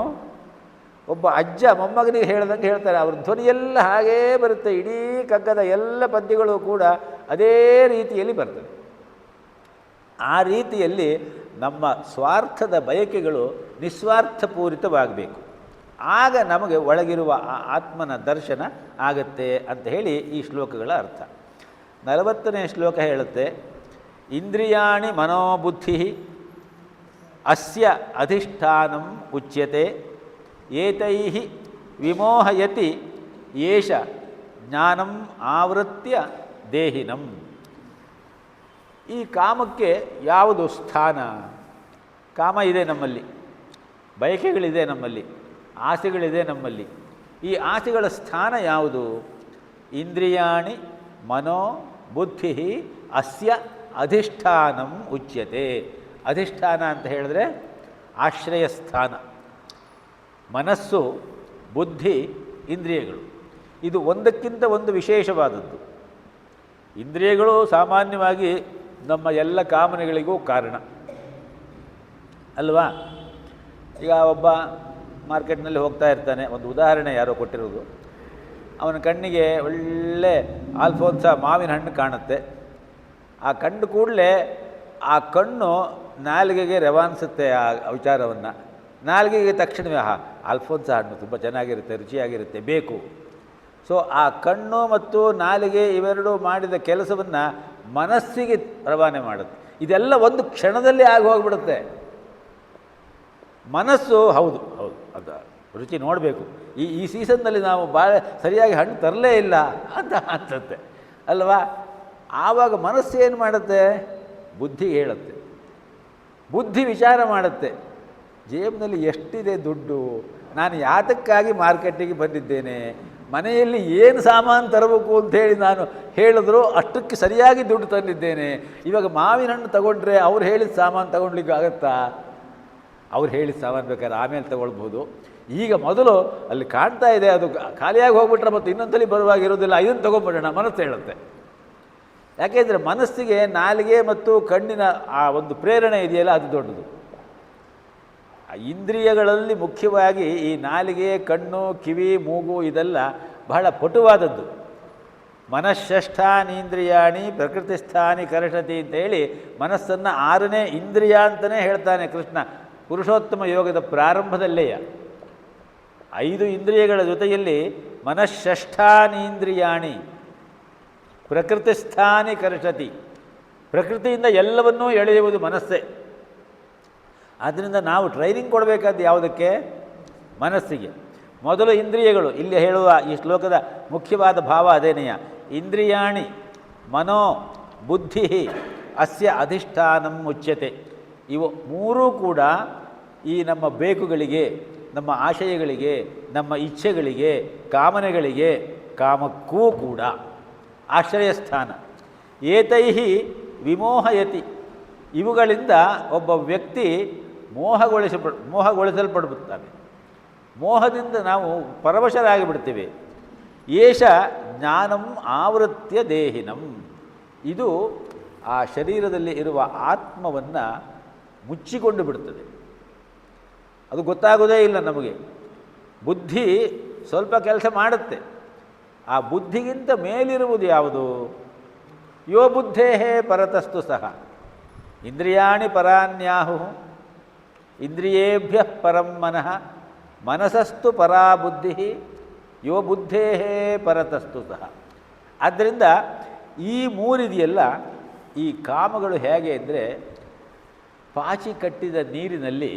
ಒಬ್ಬ ಅಜ್ಜ ಮೊಮ್ಮಗನಿಗೆ ಹೇಳ್ದಂಗೆ ಹೇಳ್ತಾರೆ. ಅವ್ರ ಧ್ವನಿಯೆಲ್ಲ ಹಾಗೇ ಬರುತ್ತೆ. ಇಡೀ ಕಗ್ಗದ ಎಲ್ಲ ಪದ್ಯಗಳು ಕೂಡ ಅದೇ ರೀತಿಯಲ್ಲಿ ಬರ್ತದೆ. ಆ ರೀತಿಯಲ್ಲಿ ನಮ್ಮ ಸ್ವಾರ್ಥದ ಬಯಕೆಗಳು ನಿಸ್ವಾರ್ಥಪೂರಿತವಾಗಬೇಕು. ಆಗ ನಮಗೆ ಒಳಗಿರುವ ಆ ಆತ್ಮನ ದರ್ಶನ ಆಗತ್ತೆ ಅಂತ ಹೇಳಿ ಈ ಶ್ಲೋಕಗಳ ಅರ್ಥ. 40ನೇ ಶ್ಲೋಕ ಹೇಳುತ್ತೆ, ಇಂದ್ರಿಯಾಣಿ ಮನೋಬುದ್ಧಿ ಅಸ್ಯ ಅಧಿಷ್ಠಾನಂ ಉಚ್ಯತೆ, ಏತೈಃ ವಿಮೋಹಯತಿ ಏಷ ಜ್ಞಾನಂ ಆವೃತ್ಯ ದೇಹಿನಂ. ಈ ಕಾಮಕ್ಕೆ ಯಾವುದು ಸ್ಥಾನ? ಕಾಮ ಇದೆ ನಮ್ಮಲ್ಲಿ, ಬಯಕೆಗಳಿದೆ ನಮ್ಮಲ್ಲಿ, ಆಸೆಗಳಿದೆ ನಮ್ಮಲ್ಲಿ. ಈ ಆಸೆಗಳ ಸ್ಥಾನ ಯಾವುದು? ಇಂದ್ರಿಯಾಣಿ ಮನೋ ಬುದ್ಧಿ ಅಸ್ಯ ಅಧಿಷ್ಠಾನಂ ಉಚ್ಯತೆ. ಅಧಿಷ್ಠಾನ ಅಂತ ಹೇಳಿದ್ರೆ ಆಶ್ರಯ ಸ್ಥಾನ. ಮನಸ್ಸು, ಬುದ್ಧಿ, ಇಂದ್ರಿಯಗಳು ಇದು ಒಂದಕ್ಕಿಂತ ಒಂದು ವಿಶೇಷವಾದದ್ದು. ಇಂದ್ರಿಯಗಳು ಸಾಮಾನ್ಯವಾಗಿ ನಮ್ಮ ಎಲ್ಲ ಕಾಮನೆಗಳಿಗೂ ಕಾರಣ ಅಲ್ವಾ? ಈಗ ಒಬ್ಬ ಮಾರ್ಕೆಟ್ನಲ್ಲಿ ಹೋಗ್ತಾ ಇರ್ತಾನೆ. ಒಂದು ಉದಾಹರಣೆ ಯಾರೋ ಕೊಟ್ಟಿರೋದು. ಅವನ ಕಣ್ಣಿಗೆ ಒಳ್ಳೆ ಆಲ್ಫೋನ್ಸ ಮಾವಿನ ಹಣ್ಣು ಕಾಣುತ್ತೆ. ಆ ಕಂಡು ಕೂಡಲೇ ಆ ಕಣ್ಣು ನಾಲಿಗೆಗೆ ರವಾನಿಸುತ್ತೆ ಆ ವಿಚಾರವನ್ನು. ನಾಲಿಗೆಗೆ ತಕ್ಷಣವೇ ಆಲ್ಫೋನ್ಸ ಹಣ್ಣು ತುಂಬ ಚೆನ್ನಾಗಿರುತ್ತೆ, ರುಚಿಯಾಗಿರುತ್ತೆ, ಬೇಕು. ಸೊ ಆ ಕಣ್ಣು ಮತ್ತು ನಾಲಿಗೆ ಇವೆರಡು ಮಾಡಿದ ಕೆಲಸವನ್ನು ಮನಸ್ಸಿಗೆ ರವಾನೆ ಮಾಡುತ್ತೆ. ಇದೆಲ್ಲ ಒಂದು ಕ್ಷಣದಲ್ಲಿ ಆಗಿ ಹೋಗ್ಬಿಡುತ್ತೆ. ಮನಸ್ಸು ಹೌದು ಅದು ರುಚಿ ನೋಡಬೇಕು, ಈ ಸೀಸನ್ನಲ್ಲಿ ನಾವು ಭಾಳ ಸರಿಯಾಗಿ ಹಣ್ಣು ತರಲೇ ಇಲ್ಲ ಅಂತ ಅನ್ಸುತ್ತೆ ಅಲ್ವಾ. ಆವಾಗ ಮನಸ್ಸು ಏನು ಮಾಡುತ್ತೆ? ಬುದ್ಧಿ ಹೇಳುತ್ತೆ, ಬುದ್ಧಿ ವಿಚಾರ ಮಾಡುತ್ತೆ, ಜೇಬಿನಲ್ಲಿ ಎಷ್ಟಿದೆ ದುಡ್ಡು, ನಾನು ಯಾತಕ್ಕಾಗಿ ಮಾರ್ಕೆಟಿಗೆ ಬಂದಿದ್ದೇನೆ, ಮನೆಯಲ್ಲಿ ಏನು ಸಾಮಾನು ತರಬೇಕು ಅಂಥೇಳಿ ನಾನು ಹೇಳಿದ್ರು ಅಷ್ಟಕ್ಕೆ ಸರಿಯಾಗಿ ದುಡ್ಡು ತಂದಿದ್ದೇನೆ. ಇವಾಗ ಮಾವಿನ ಹಣ್ಣು ತಗೊಂಡ್ರೆ ಅವ್ರು ಹೇಳಿದ ಸಾಮಾನು ತಗೊಳ್ಲಿಕ್ಕೆ ಆಗುತ್ತಾ? ಅವ್ರು ಹೇಳಿದ ಸಾಮಾನು ಬೇಕಾದ್ರೆ ಆಮೇಲೆ ತಗೊಳ್ಬೋದು. ಈಗ ಮೊದಲು ಅಲ್ಲಿ ಕಾಣ್ತಾ ಇದೆ, ಅದು ಖಾಲಿಯಾಗಿ ಹೋಗ್ಬಿಟ್ರೆ ಮತ್ತು ಇನ್ನೊಂದ್ಸಲಿ ಬರುವಾಗ ಇರೋದಿಲ್ಲ, ಇದನ್ನು ತೊಗೊಂಡ್ಬಿಡೋಣ ಮನಸ್ಸು ಹೇಳುತ್ತೆ. ಯಾಕೆಂದರೆ ಮನಸ್ಸಿಗೆ ನಾಲಿಗೆ ಮತ್ತು ಕಣ್ಣಿನ ಆ ಒಂದು ಪ್ರೇರಣೆ ಇದೆಯಲ್ಲ, ಅದು ದೊಡ್ಡದು. ಆ ಇಂದ್ರಿಯಗಳಲ್ಲಿ ಮುಖ್ಯವಾಗಿ ಈ ನಾಲಿಗೆ, ಕಣ್ಣು, ಕಿವಿ, ಮೂಗು ಇದೆಲ್ಲ ಬಹಳ ಪಟುವಾದದ್ದು. ಮನಃಷ್ಠಾನೀಂದ್ರಿಯಾಣಿ ಪ್ರಕೃತಿಸ್ಥಾನಿ ಕರ್ಷತಿ ಅಂತೇಳಿ ಮನಸ್ಸನ್ನು 6ನೇ ಇಂದ್ರಿಯ ಅಂತಲೇ ಹೇಳ್ತಾನೆ ಕೃಷ್ಣ ಪುರುಷೋತ್ತಮ ಯೋಗದ ಪ್ರಾರಂಭದಲ್ಲೇಯ. 5 ಇಂದ್ರಿಯಗಳ ಜೊತೆಯಲ್ಲಿ ಮನಃಷ್ಠಾನೀಂದ್ರಿಯಾಣಿ ಪ್ರಕೃತಿಸ್ಥಾನಿ ಕರ್ಷತಿ, ಪ್ರಕೃತಿಯಿಂದ ಎಲ್ಲವನ್ನೂ ಎಳೆಯುವುದು ಮನಸ್ಸೇ. ಆದ್ದರಿಂದ ನಾವು ಟ್ರೈನಿಂಗ್ ಕೊಡಬೇಕಾದ್ದು ಯಾವುದಕ್ಕೆ? ಮನಸ್ಸಿಗೆ. ಮೊದಲು ಇಂದ್ರಿಯಗಳು, ಇಲ್ಲಿ ಹೇಳುವ ಈ ಶ್ಲೋಕದ ಮುಖ್ಯವಾದ ಭಾವ ಅದೇನೆಯ. ಇಂದ್ರಿಯಾಣಿ ಮನೋ ಬುದ್ಧಿ ಅಸ್ಯ ಅಧಿಷ್ಠಾನಂ ಮುಚ್ಯತೆ. ಇವು ಮೂರೂ ಕೂಡ ಈ ನಮ್ಮ ಬೇಕುಗಳಿಗೆ, ನಮ್ಮ ಆಶಯಗಳಿಗೆ, ನಮ್ಮ ಇಚ್ಛೆಗಳಿಗೆ, ಕಾಮನೆಗಳಿಗೆ, ಕಾಮಕ್ಕೂ ಕೂಡ ಆಶ್ರಯಸ್ಥಾನ. ಏತೈಹಿ ವಿಮೋಹಯತಿ, ಇವುಗಳಿಂದ ಒಬ್ಬ ವ್ಯಕ್ತಿ ಮೋಹಗೊಳಿಸಲ್ಪಡುತ್ತಾನೆ. ಮೋಹದಿಂದ ನಾವು ಪರವಶರಾಗಿ ಬಿಡ್ತೀವಿ. ಏಷ ಜ್ಞಾನಂ ಆವೃತ್ಯ ದೇಹಿನಂ, ಇದು ಆ ಶರೀರದಲ್ಲಿ ಇರುವ ಆತ್ಮವನ್ನು ಮುಚ್ಚಿಕೊಂಡು ಬಿಡುತ್ತದೆ. ಅದು ಗೊತ್ತಾಗೋದೇ ಇಲ್ಲ ನಮಗೆ. ಬುದ್ಧಿ ಸ್ವಲ್ಪ ಕೆಲಸ ಮಾಡುತ್ತೆ. ಆ ಬುದ್ಧಿಗಿಂತ ಮೇಲಿರುವುದು ಯಾವುದು? ಯೋ ಬುದ್ಧೇ ಪರತಸ್ತು ಸಹ ಇಂದ್ರಿಯಾಣಿ ಪರಾನ್ಯಾಹು ಇಂದ್ರಿಯೇಭ್ಯ ಪರಂ ಮನಃ ಮನಸಸ್ತು ಪರಾ ಬುದ್ಧಿ ಯೋ ಬುದ್ಧೇ ಪರತಸ್ತು ಸಹ. ಆದ್ದರಿಂದ ಈ ಮೂರಿದೆಯಲ್ಲ, ಈ ಕಾಮಗಳು ಹೇಗೆ ಅಂದರೆ, ಪಾಚಿ ಕಟ್ಟಿದ ನೀರಿನಲ್ಲಿ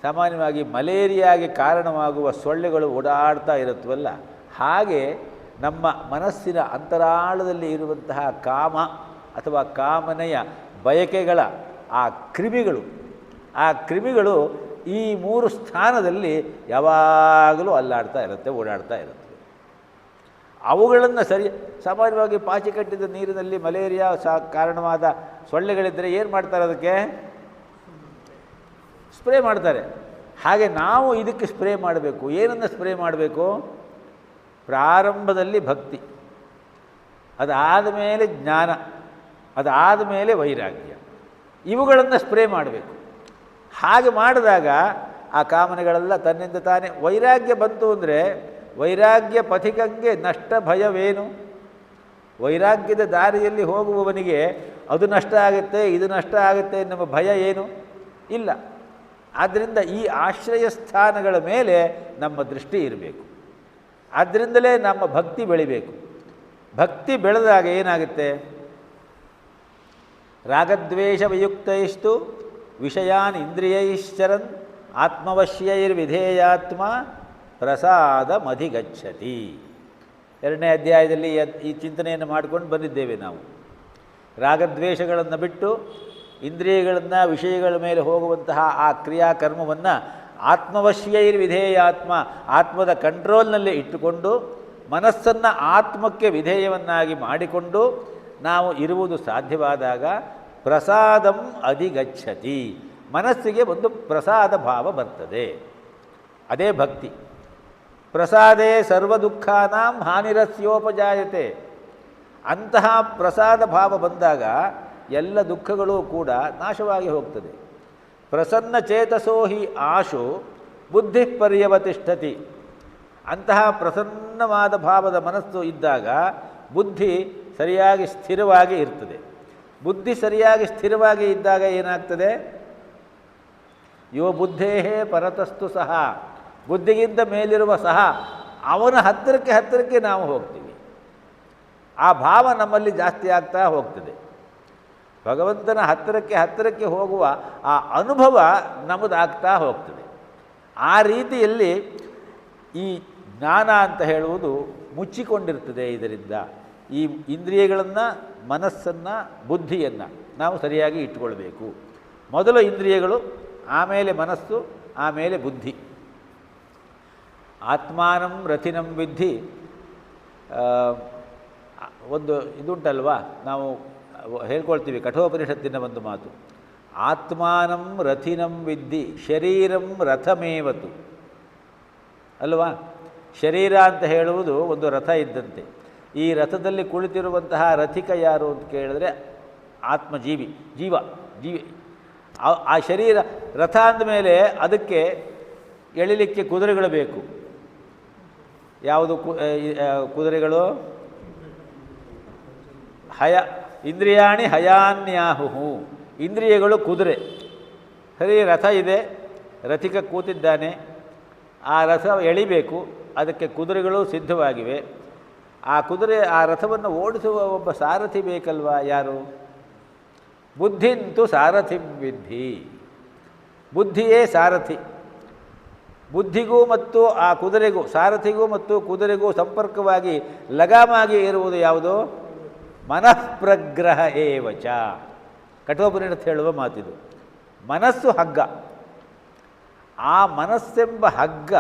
ಸಾಮಾನ್ಯವಾಗಿ ಮಲೇರಿಯಾಗೆ ಕಾರಣವಾಗುವ ಸೊಳ್ಳೆಗಳು ಓಡಾಡ್ತಾ ಇರುತ್ತವಲ್ಲ, ಹಾಗೆ ನಮ್ಮ ಮನಸ್ಸಿನ ಅಂತರಾಳದಲ್ಲಿ ಇರುವಂತಹ ಕಾಮ ಅಥವಾ ಕಾಮನೆಯ ಬಯಕೆಗಳ ಆ ಕ್ರಿಮಿಗಳು ಈ 3 ಸ್ಥಾನದಲ್ಲಿ ಯಾವಾಗಲೂ ಅಲ್ಲಾಡ್ತಾ ಇರುತ್ತೆ, ಓಡಾಡ್ತಾ ಇರುತ್ತೆ. ಅವುಗಳನ್ನು ಸಾಮಾನ್ಯವಾಗಿ ಪಾಚಿ ಕಟ್ಟಿದ ನೀರಿನಲ್ಲಿ ಮಲೇರಿಯಾ ಕಾರಣವಾದ ಸೊಳ್ಳೆಗಳಿದ್ದರೆ ಏನು ಮಾಡ್ತಾರೆ? ಅದಕ್ಕೆ ಸ್ಪ್ರೇ ಮಾಡ್ತಾರೆ. ಹಾಗೆ ನಾವು ಇದಕ್ಕೆ ಸ್ಪ್ರೇ ಮಾಡಬೇಕು. ಏನನ್ನು ಸ್ಪ್ರೇ ಮಾಡಬೇಕು? ಪ್ರಾರಂಭದಲ್ಲಿ ಭಕ್ತಿ, ಅದಾದ ಮೇಲೆ ಜ್ಞಾನ, ಅದಾದ ಮೇಲೆ ವೈರಾಗ್ಯ, ಇವುಗಳನ್ನು ಸ್ಪ್ರೇ ಮಾಡಬೇಕು. ಹಾಗೆ ಮಾಡಿದಾಗ ಆ ಕಾಮನೆಗಳೆಲ್ಲ ತನ್ನಿಂದ ತಾನೇ. ವೈರಾಗ್ಯ ಬಂತು ಅಂದರೆ, ವೈರಾಗ್ಯ ಪಥಿಕಂಗೆ ನಷ್ಟ ಭಯವೇನು? ವೈರಾಗ್ಯದ ದಾರಿಯಲ್ಲಿ ಹೋಗುವವನಿಗೆ ಅದು ನಷ್ಟ ಆಗುತ್ತೆ, ಇದು ನಷ್ಟ ಆಗುತ್ತೆ ಎನ್ನುವ ಭಯ ಏನು ಇಲ್ಲ. ಆದ್ದರಿಂದ ಈ ಆಶ್ರಯ ಸ್ಥಾನಗಳ ಮೇಲೆ ನಮ್ಮ ದೃಷ್ಟಿ ಇರಬೇಕು. ಆದ್ದರಿಂದಲೇ ನಮ್ಮ ಭಕ್ತಿ ಬೆಳಿಬೇಕು. ಭಕ್ತಿ ಬೆಳೆದಾಗ ಏನಾಗುತ್ತೆ? ರಾಗದ್ವೇಷ ವಿಯುಕ್ತೈಸ್ತು ವಿಷಯಾನ್ ಇಂದ್ರಿಯೈಶ್ಚರನ್ ಆತ್ಮವಶ್ಯೈರ್ವಿಧೇಯಾತ್ಮ ಪ್ರಸಾದಮಧಿಗಚ್ಚತಿ. 2ನೇ ಅಧ್ಯಾಯದಲ್ಲಿ ಈ ಚಿಂತನೆಯನ್ನು ಮಾಡಿಕೊಂಡು ಬಂದಿದ್ದೇವೆ ನಾವು. ರಾಗದ್ವೇಷಗಳನ್ನು ಬಿಟ್ಟು ಇಂದ್ರಿಯಗಳನ್ನು, ವಿಷಯಗಳ ಮೇಲೆ ಹೋಗುವಂತಹ ಆ ಕ್ರಿಯಾಕರ್ಮವನ್ನು ಆತ್ಮವಶ್ಯೈರ್ವಿಧೇಯಾತ್ಮ, ಆತ್ಮದ ಕಂಟ್ರೋಲ್ನಲ್ಲಿ ಇಟ್ಟುಕೊಂಡು ಮನಸ್ಸನ್ನು ಆತ್ಮಕ್ಕೆ ವಿಧೇಯವನ್ನಾಗಿ ಮಾಡಿಕೊಂಡು ನಾವು ಇರುವುದು ಸಾಧ್ಯವಾದಾಗ ಪ್ರಸಾದಂ ಅಧಿಗಚ್ಚತಿ, ಮನಸ್ಸಿಗೆ ಒಂದು ಪ್ರಸಾದ ಭಾವ ಬರ್ತದೆ. ಅದೇ ಭಕ್ತಿ. ಪ್ರಸಾದೇ ಸರ್ವ ದುಃಖಾನಾಂ ಹಾನಿರಸ್ಯೋಪಜಾಯತೆ. ಅಂತಹ ಪ್ರಸಾದ ಭಾವ ಬಂದಾಗ ಎಲ್ಲ ದುಃಖಗಳೂ ಕೂಡ ನಾಶವಾಗಿ ಹೋಗ್ತದೆ. ಪ್ರಸನ್ನ ಚೇತಸೋ ಹಿ ಆಶು ಬುದ್ಧಿ ಪರ್ಯವತಿಷ್ಠತಿ. ಅಂತಹ ಪ್ರಸನ್ನವಾದ ಭಾವದ ಮನಸ್ಸು ಇದ್ದಾಗ ಬುದ್ಧಿ ಸರಿಯಾಗಿ ಸ್ಥಿರವಾಗಿ ಇರ್ತದೆ. ಬುದ್ಧಿ ಸರಿಯಾಗಿ ಸ್ಥಿರವಾಗಿ ಇದ್ದಾಗ ಏನಾಗ್ತದೆ? ಯೋ ಬುದ್ಧೇ ಪರತಸ್ತು ಸಹ, ಬುದ್ಧಿಗಿಂತ ಮೇಲಿರುವ ಸಹ ಅವನ ಹತ್ತಿರಕ್ಕೆ ನಾವು ಹೋಗ್ತೀವಿ. ಆ ಭಾವ ನಮ್ಮಲ್ಲಿ ಜಾಸ್ತಿ ಆಗ್ತಾ ಹೋಗ್ತದೆ. ಭಗವಂತನ ಹತ್ತಿರಕ್ಕೆ ಹೋಗುವ ಆ ಅನುಭವ ನಮ್ಮದಾಗ್ತಾ ಹೋಗ್ತದೆ. ಆ ರೀತಿಯಲ್ಲಿ ಈ ಜ್ಞಾನ ಅಂತ ಹೇಳುವುದು ಮುಚ್ಚಿಕೊಂಡಿರ್ತದೆ. ಇದರಿಂದ ಈ ಇಂದ್ರಿಯಗಳನ್ನು, ಮನಸ್ಸನ್ನು, ಬುದ್ಧಿಯನ್ನು ನಾವು ಸರಿಯಾಗಿ ಇಟ್ಟುಕೊಳ್ಬೇಕು. ಮೊದಲು ಇಂದ್ರಿಯಗಳು, ಆಮೇಲೆ ಮನಸ್ಸು, ಆಮೇಲೆ ಬುದ್ಧಿ. ಆತ್ಮಾನಂ ರಥಿನಂ ವಿದ್ಧಿ. ಒಂದು ಇದುಂಟಲ್ವಾ, ನಾವು ಹೇಳ್ಕೊಳ್ತೀವಿ, ಕಠೋಪನಿಷತ್ತಿನ ಒಂದು ಮಾತು, ಆತ್ಮಾನಂ ರಥಿನಂ ವಿದ್ಧಿ ಶರೀರಂ ರಥಮೇವತು ಅಲ್ವಾ. ಶರೀರ ಅಂತ ಹೇಳುವುದು ಒಂದು ರಥ ಇದ್ದಂತೆ. ಈ ರಥದಲ್ಲಿ ಕುಳಿತಿರುವಂತಹ ರಥಿಕ ಯಾರು ಅಂತ ಕೇಳಿದ್ರೆ ಆತ್ಮಜೀವಿ, ಜೀವಿ. ಆ ಶರೀರ ರಥ ಅಂದಮೇಲೆ ಅದಕ್ಕೆ ಎಳಿಲಿಕ್ಕೆ ಕುದುರೆಗಳು ಬೇಕು. ಯಾವುದು ಕುದುರೆಗಳು? ಇಂದ್ರಿಯಾಣಿ ಹಯಾನ್ಯಾಹು. ಇಂದ್ರಿಯಗಳು ಕುದುರೆ. ಸರಿ, ರಥ ಇದೆ, ರಥಿಕ ಕೂತಿದ್ದಾನೆ, ಆ ರಥ ಎಳಿಬೇಕು, ಅದಕ್ಕೆ ಕುದುರೆಗಳು ಸಿದ್ಧವಾಗಿವೆ. ಆ ರಥವನ್ನು ಓಡಿಸುವ ಒಬ್ಬ ಸಾರಥಿ ಬೇಕಲ್ವಾ? ಯಾರು? ಬುದ್ಧಿಂತು ಸಾರಥಿಂ ವಿದ್ಧಿ. ಬುದ್ಧಿಯೇ ಸಾರಥಿ. ಬುದ್ಧಿಗೂ ಮತ್ತು ಆ ಕುದುರೆಗೂ, ಸಾರಥಿಗೂ ಮತ್ತು ಕುದುರೆಗೂ ಸಂಪರ್ಕವಾಗಿ ಲಗಾಮಾಗಿ ಇರುವುದು ಯಾವುದು? ಮನಃಪ್ರಗ್ರಹ ಏವಚ. ಕಠೋಪನಿಷತ್ ಹೇಳುವ ಮಾತಿದು. ಮನಸ್ಸು ಹಗ್ಗ. ಆ ಮನಸ್ಸೆಂಬ ಹಗ್ಗ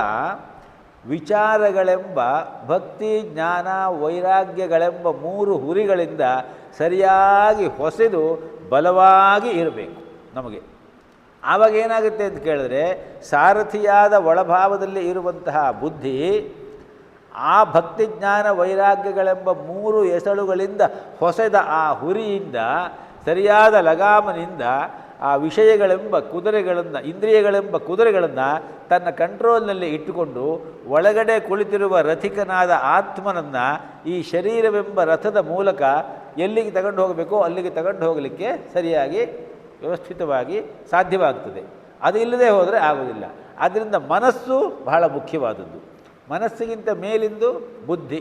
ವಿಚಾರಗಳೆಂಬ ಭಕ್ತಿ, ಜ್ಞಾನ, ವೈರಾಗ್ಯಗಳೆಂಬ 3 ಹುರಿಗಳಿಂದ ಸರಿಯಾಗಿ ಹೊಸೆದು ಬಲವಾಗಿ ಇರಬೇಕು ನಮಗೆ. ಆವಾಗ ಏನಾಗುತ್ತೆ ಅಂತ ಕೇಳಿದ್ರೆ, ಸಾರಥಿಯಾದ ಒಳಭಾವದಲ್ಲಿ ಇರುವಂತಹ ಬುದ್ಧಿ ಆ ಭಕ್ತಿ, ಜ್ಞಾನ, ವೈರಾಗ್ಯಗಳೆಂಬ 3 ಎಸಳುಗಳಿಂದ ಹೊಸೆದ ಆ ಹುರಿಯಿಂದ, ಸರಿಯಾದ ಲಗಾಮನಿಂದ ಆ ವಿಷಯಗಳೆಂಬ ಕುದುರೆಗಳನ್ನು, ಇಂದ್ರಿಯಗಳೆಂಬ ಕುದುರೆಗಳನ್ನು ತನ್ನ ಕಂಟ್ರೋಲ್ನಲ್ಲಿ ಇಟ್ಟುಕೊಂಡು ಒಳಗಡೆ ಕುಳಿತಿರುವ ರಥಿಕನಾದ ಆತ್ಮನನ್ನು ಈ ಶರೀರವೆಂಬ ರಥದ ಮೂಲಕ ಎಲ್ಲಿಗೆ ತಗೊಂಡು ಹೋಗಬೇಕೋ ಅಲ್ಲಿಗೆ ತಗೊಂಡು ಹೋಗಲಿಕ್ಕೆ ಸರಿಯಾಗಿ ವ್ಯವಸ್ಥಿತವಾಗಿ ಸಾಧ್ಯವಾಗ್ತದೆ. ಅದು ಇಲ್ಲದೆ ಹೋದರೆ ಆಗೋದಿಲ್ಲ. ಆದ್ದರಿಂದ ಮನಸ್ಸು ಬಹಳ ಮುಖ್ಯವಾದದ್ದು. ಮನಸ್ಸಿಗಿಂತ ಮೇಲಿಂದು ಬುದ್ಧಿ.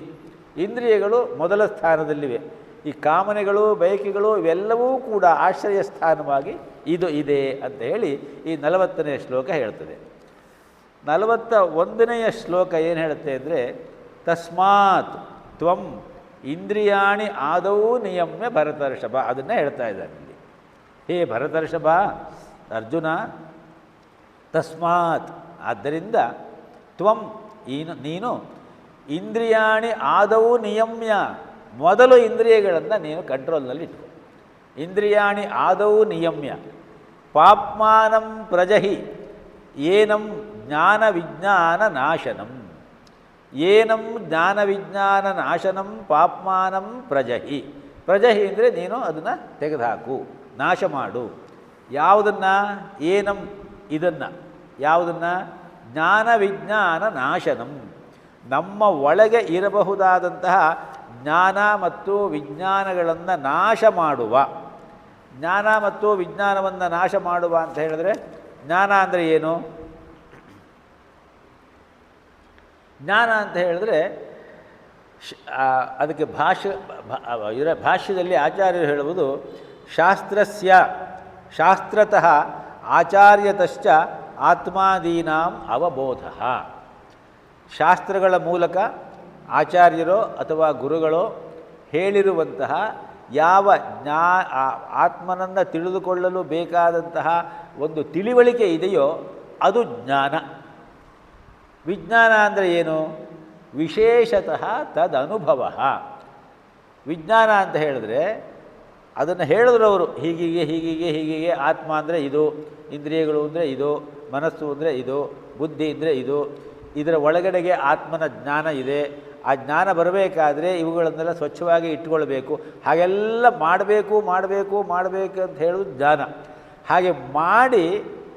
ಇಂದ್ರಿಯಗಳು ಮೊದಲ ಸ್ಥಾನದಲ್ಲಿವೆ. ಈ ಕಾಮನೆಗಳು, ಬಯಕೆಗಳು ಇವೆಲ್ಲವೂ ಕೂಡ ಆಶ್ರಯ ಸ್ಥಾನವಾಗಿ ಇದು ಇದೆ ಅಂತ ಹೇಳಿ ಈ 40ನೇ ಶ್ಲೋಕ ಹೇಳ್ತದೆ. 41ನೆಯ ಶ್ಲೋಕ ಏನು ಹೇಳುತ್ತೆ ಅಂದರೆ, ತಸ್ಮಾತ್ ತ್ವಂ ಇಂದ್ರಿಯಾಣಿ ಆದೌ ನಿಯಮ್ಯ ಭರತರ್ಷಭ. ಅದನ್ನೇ ಹೇಳ್ತಾ ಇದ್ದಾನೆ ಇಲ್ಲಿ. ಹೇ ಭರತರ್ಷಭ, ಅರ್ಜುನ, ತಸ್ಮಾತ್ ಆದ್ದರಿಂದ, ತ್ವಂ ನೀನು ಇಂದ್ರಿಯಾಣಿ ಆದೌ ನಿಯಮ್ಯ, ಮೊದಲು ಇಂದ್ರಿಯಗಳನ್ನು ನೀನು ಕಂಟ್ರೋಲ್ನಲ್ಲಿ ಇಟ್ಕೊ. ಇಂದ್ರಿಯಾಣಿ ಆದೌ ನಿಯಮ್ಯ ಪಾಪ್ಮಾನಂ ಪ್ರಜಹಿ ಏನಂ ಜ್ಞಾನ ವಿಜ್ಞಾನ ನಾಶನಂ. ಏನಂ ಜ್ಞಾನ ವಿಜ್ಞಾನ ನಾಶನಂ ಪಾಪ್ಮಾನಂ ಪ್ರಜಹಿ. ಪ್ರಜಹಿ ಅಂದರೆ ನೀನು ಅದನ್ನು ತೆಗೆದುಹಾಕು, ನಾಶ ಮಾಡು. ಯಾವುದನ್ನು? ಏನಂ, ಇದನ್ನು. ಯಾವುದನ್ನು? ಜ್ಞಾನ ವಿಜ್ಞಾನ ನಾಶನಂ. ನಮ್ಮ ಒಳಗೆ ಇರಬಹುದಾದಂತಹ ಜ್ಞಾನ ಮತ್ತು ವಿಜ್ಞಾನಗಳನ್ನು ನಾಶ ಮಾಡುವ. ಜ್ಞಾನ ಮತ್ತು ವಿಜ್ಞಾನವನ್ನು ನಾಶ ಮಾಡುವ ಅಂತ ಹೇಳಿದ್ರೆ, ಜ್ಞಾನ ಅಂದರೆ ಏನು? ಜ್ಞಾನ ಅಂತ ಹೇಳಿದ್ರೆ ಅದಕ್ಕೆ ಭಾಷ್ಯದಲ್ಲಿ ಆಚಾರ್ಯರು ಹೇಳುವುದು, ಶಾಸ್ತ್ರತಃ ಆಚಾರ್ಯತಶ್ಚ ಆತ್ಮಾದೀನಾಂ ಅವಬೋಧ. ಶಾಸ್ತ್ರಗಳ ಮೂಲಕ ಆಚಾರ್ಯರೋ ಅಥವಾ ಗುರುಗಳೋ ಹೇಳಿರುವಂತಹ ಯಾವ ಆತ್ಮನನ್ನು ತಿಳಿದುಕೊಳ್ಳಲು ಬೇಕಾದಂತಹ ಒಂದು ತಿಳಿವಳಿಕೆ ಇದೆಯೋ ಅದು ಜ್ಞಾನ. ವಿಜ್ಞಾನ ಅಂದರೆ ಏನು? ವಿಶೇಷತಃ ತದನುಭವ. ವಿಜ್ಞಾನ ಅಂತ ಹೇಳಿದ್ರೆ ಅದನ್ನು ಹೇಳಿದ್ರು ಅವರು, ಹೀಗೀಗೆ ಆತ್ಮ ಅಂದರೆ ಇದು, ಇಂದ್ರಿಯಗಳು ಅಂದರೆ ಇದು, ಮನಸ್ಸು ಅಂದರೆ ಇದು, ಬುದ್ಧಿ ಅಂದರೆ ಇದು, ಇದರ ಒಳಗಡೆಗೆ ಆತ್ಮನ ಜ್ಞಾನ ಇದೆ. ಆ ಜ್ಞಾನ ಬರಬೇಕಾದ್ರೆ ಇವುಗಳನ್ನೆಲ್ಲ ಸ್ವಚ್ಛವಾಗಿ ಇಟ್ಕೊಳ್ಬೇಕು. ಹಾಗೆಲ್ಲ ಮಾಡಬೇಕು ಅಂತ ಹೇಳುವುದು ಜ್ಞಾನ. ಹಾಗೆ ಮಾಡಿ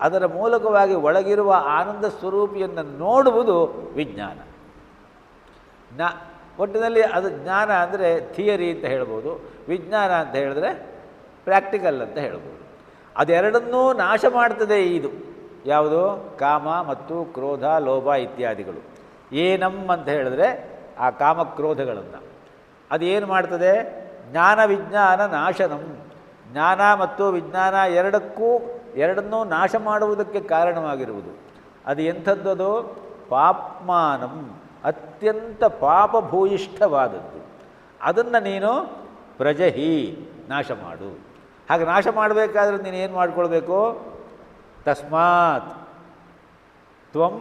ಅದರ ಮೂಲಕವಾಗಿ ಒಳಗಿರುವ ಆನಂದ ಸ್ವರೂಪಿಯನ್ನು ನೋಡುವುದು ವಿಜ್ಞಾನ. ಒಟ್ಟಿನಲ್ಲಿ ಅದು ಜ್ಞಾನ ಅಂದರೆ ಥಿಯರಿ ಅಂತ ಹೇಳ್ಬೋದು, ವಿಜ್ಞಾನ ಅಂತ ಹೇಳಿದ್ರೆ ಪ್ರಾಕ್ಟಿಕಲ್ ಅಂತ ಹೇಳ್ಬೋದು. ಅದೆರಡನ್ನೂ ನಾಶ ಮಾಡ್ತದೆ ಇದು. ಯಾವುದು? ಕಾಮ ಮತ್ತು ಕ್ರೋಧ, ಲೋಭ ಇತ್ಯಾದಿಗಳು. ಏನಂ ಅಂತ ಹೇಳಿದ್ರೆ ಆ ಕಾಮಕ್ರೋಧಗಳನ್ನು. ಅದು ಏನು ಮಾಡ್ತದೆ? ಜ್ಞಾನ ವಿಜ್ಞಾನ ನಾಶನಂ. ಜ್ಞಾನ ಮತ್ತು ವಿಜ್ಞಾನ ಎರಡನ್ನೂ ನಾಶ ಮಾಡುವುದಕ್ಕೆ ಕಾರಣವಾಗಿರುವುದು. ಅದು ಎಂಥದ್ದದು? ಪಾಪ್ಮಾನಂ, ಅತ್ಯಂತ ಪಾಪಭೂಯಿಷ್ಠವಾದದ್ದು. ಅದನ್ನು ನೀನು ಪ್ರಜಹಿ, ನಾಶ ಮಾಡು. ಹಾಗೆ ನಾಶ ಮಾಡಬೇಕಾದ್ರೆ ನೀನು ಏನು ಮಾಡ್ಕೊಳ್ಬೇಕು? ತಸ್ಮಾತ್ ತ್ವಂ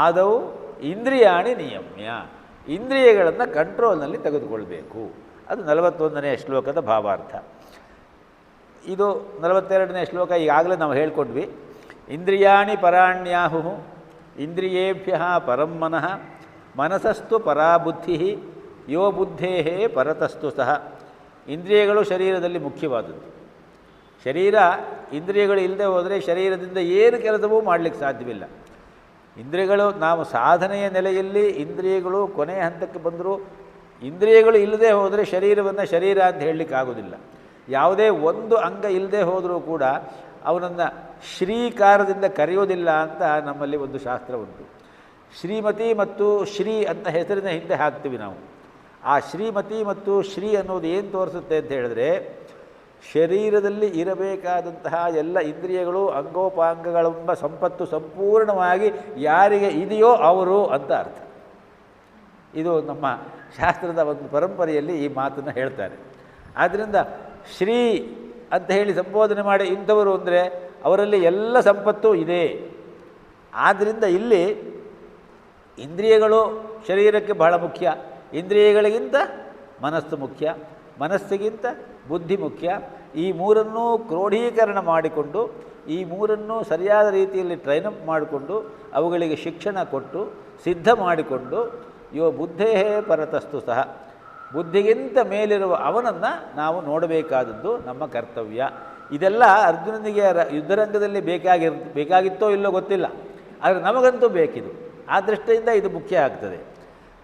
ಆದೌ ಇಂದ್ರಿಯಾಣಿ ನಿಯಮ್ಯ, ಇಂದ್ರಿಯಗಳನ್ನು ಕಂಟ್ರೋಲ್ನಲ್ಲಿ ತೆಗೆದುಕೊಳ್ಬೇಕು. ಅದು 41ನೇ ಶ್ಲೋಕದ ಭಾವಾರ್ಥ. ಇದು 42ನೇ ಶ್ಲೋಕ ಈಗಾಗಲೇ ನಾವು ಹೇಳ್ಕೊಂಡ್ವಿ. ಇಂದ್ರಿಯಾಣಿ ಪರಾಣ್ಯಾಹು ಇಂದ್ರಿಯೇಭ್ಯ ಪರಂ ಮನಃ ಮನಸಸ್ತು ಪರಾ ಬುದ್ಧಿ ಯೋ ಬುದ್ಧೇ ಪರತಸ್ತು ಸಹ. ಇಂದ್ರಿಯಗಳು ಶರೀರದಲ್ಲಿ ಮುಖ್ಯವಾದದ್ದು. ಶರೀರ ಇಂದ್ರಿಯಗಳು ಇಲ್ಲದೆ ಹೋದರೆ ಶರೀರದಿಂದ ಏನು ಕೆಲಸವೂ ಮಾಡಲಿಕ್ಕೆ ಸಾಧ್ಯವಿಲ್ಲ. ಇಂದ್ರಿಯಗಳು, ನಾವು ಸಾಧನೆಯ ನೆಲೆಯಲ್ಲಿ ಇಂದ್ರಿಯಗಳು ಕೊನೆಯ ಹಂತಕ್ಕೆ ಬಂದರೂ ಇಂದ್ರಿಯಗಳು ಇಲ್ಲದೆ ಹೋದರೆ ಶರೀರವನ್ನು ಶರೀರ ಅಂತ ಹೇಳಲಿಕ್ಕಾಗೋದಿಲ್ಲ. ಯಾವುದೇ ಒಂದು ಅಂಗ ಇಲ್ಲದೆ ಹೋದರೂ ಕೂಡ ಅವನನ್ನು ಶ್ರೀಕಾರದಿಂದ ಕರೆಯೋದಿಲ್ಲ ಅಂತ ನಮ್ಮಲ್ಲಿ ಒಂದು ಶಾಸ್ತ್ರ ಉಂಟು. ಶ್ರೀಮತಿ ಮತ್ತು ಶ್ರೀ ಅಂತ ಹೆಸರಿನ ಹಿಂದೆ ಹಾಕ್ತೀವಿ ನಾವು. ಆ ಶ್ರೀಮತಿ ಮತ್ತು ಶ್ರೀ ಅನ್ನೋದು ಏನು ತೋರಿಸುತ್ತೆ ಅಂತ ಹೇಳಿದ್ರೆ, ಶರೀರದಲ್ಲಿ ಇರಬೇಕಾದಂತಹ ಎಲ್ಲ ಇಂದ್ರಿಯಗಳು ಅಂಗೋಪಾಂಗಗಳೆಂಬ ಸಂಪತ್ತು ಸಂಪೂರ್ಣವಾಗಿ ಯಾರಿಗೆ ಇದೆಯೋ ಅವರು ಅಂತ ಅರ್ಥ. ಇದು ನಮ್ಮ ಶಾಸ್ತ್ರದ ಒಂದು ಪರಂಪರೆಯಲ್ಲಿ ಈ ಮಾತನ್ನು ಹೇಳ್ತಾರೆ. ಆದ್ದರಿಂದ ಶ್ರೀ ಅಂತ ಹೇಳಿ ಸಂಬೋಧನೆ ಮಾಡಿ ಇಂಥವರು ಅಂದರೆ ಅವರಲ್ಲಿ ಎಲ್ಲ ಸಂಪತ್ತು ಇದೆ. ಆದ್ದರಿಂದ ಇಲ್ಲಿ ಇಂದ್ರಿಯಗಳು ಶರೀರಕ್ಕೆ ಬಹಳ ಮುಖ್ಯ. ಇಂದ್ರಿಯಗಳಿಗಿಂತ ಮನಸ್ಸು ಮುಖ್ಯ, ಮನಸ್ಸಿಗಿಂತ ಬುದ್ಧಿ ಮುಖ್ಯ. ಈ ಮೂರನ್ನೂ ಕ್ರೋಢೀಕರಣ ಮಾಡಿಕೊಂಡು, ಈ ಮೂರನ್ನೂ ಸರಿಯಾದ ರೀತಿಯಲ್ಲಿ ಟ್ರೈನಪ್ ಮಾಡಿಕೊಂಡು, ಅವುಗಳಿಗೆ ಶಿಕ್ಷಣ ಕೊಟ್ಟು ಸಿದ್ಧ ಮಾಡಿಕೊಂಡು, ಯೋ ಬುದ್ಧೇ ಪರತಸ್ತು ಸಹ, ಬುದ್ಧಿಗಿಂತ ಮೇಲಿರುವ ಅವನನ್ನು ನಾವು ನೋಡಬೇಕಾದದ್ದು ನಮ್ಮ ಕರ್ತವ್ಯ. ಇದೆಲ್ಲ ಅರ್ಜುನನಿಗೆ ಯುದ್ಧರಂಗದಲ್ಲಿ ಬೇಕಾಗಿತ್ತೋ ಇಲ್ಲೋ ಗೊತ್ತಿಲ್ಲ, ಆದರೆ ನಮಗಂತೂ ಬೇಕಿದು. ಆ ದೃಷ್ಟಿಯಿಂದ ಇದು ಮುಖ್ಯ ಆಗ್ತದೆ.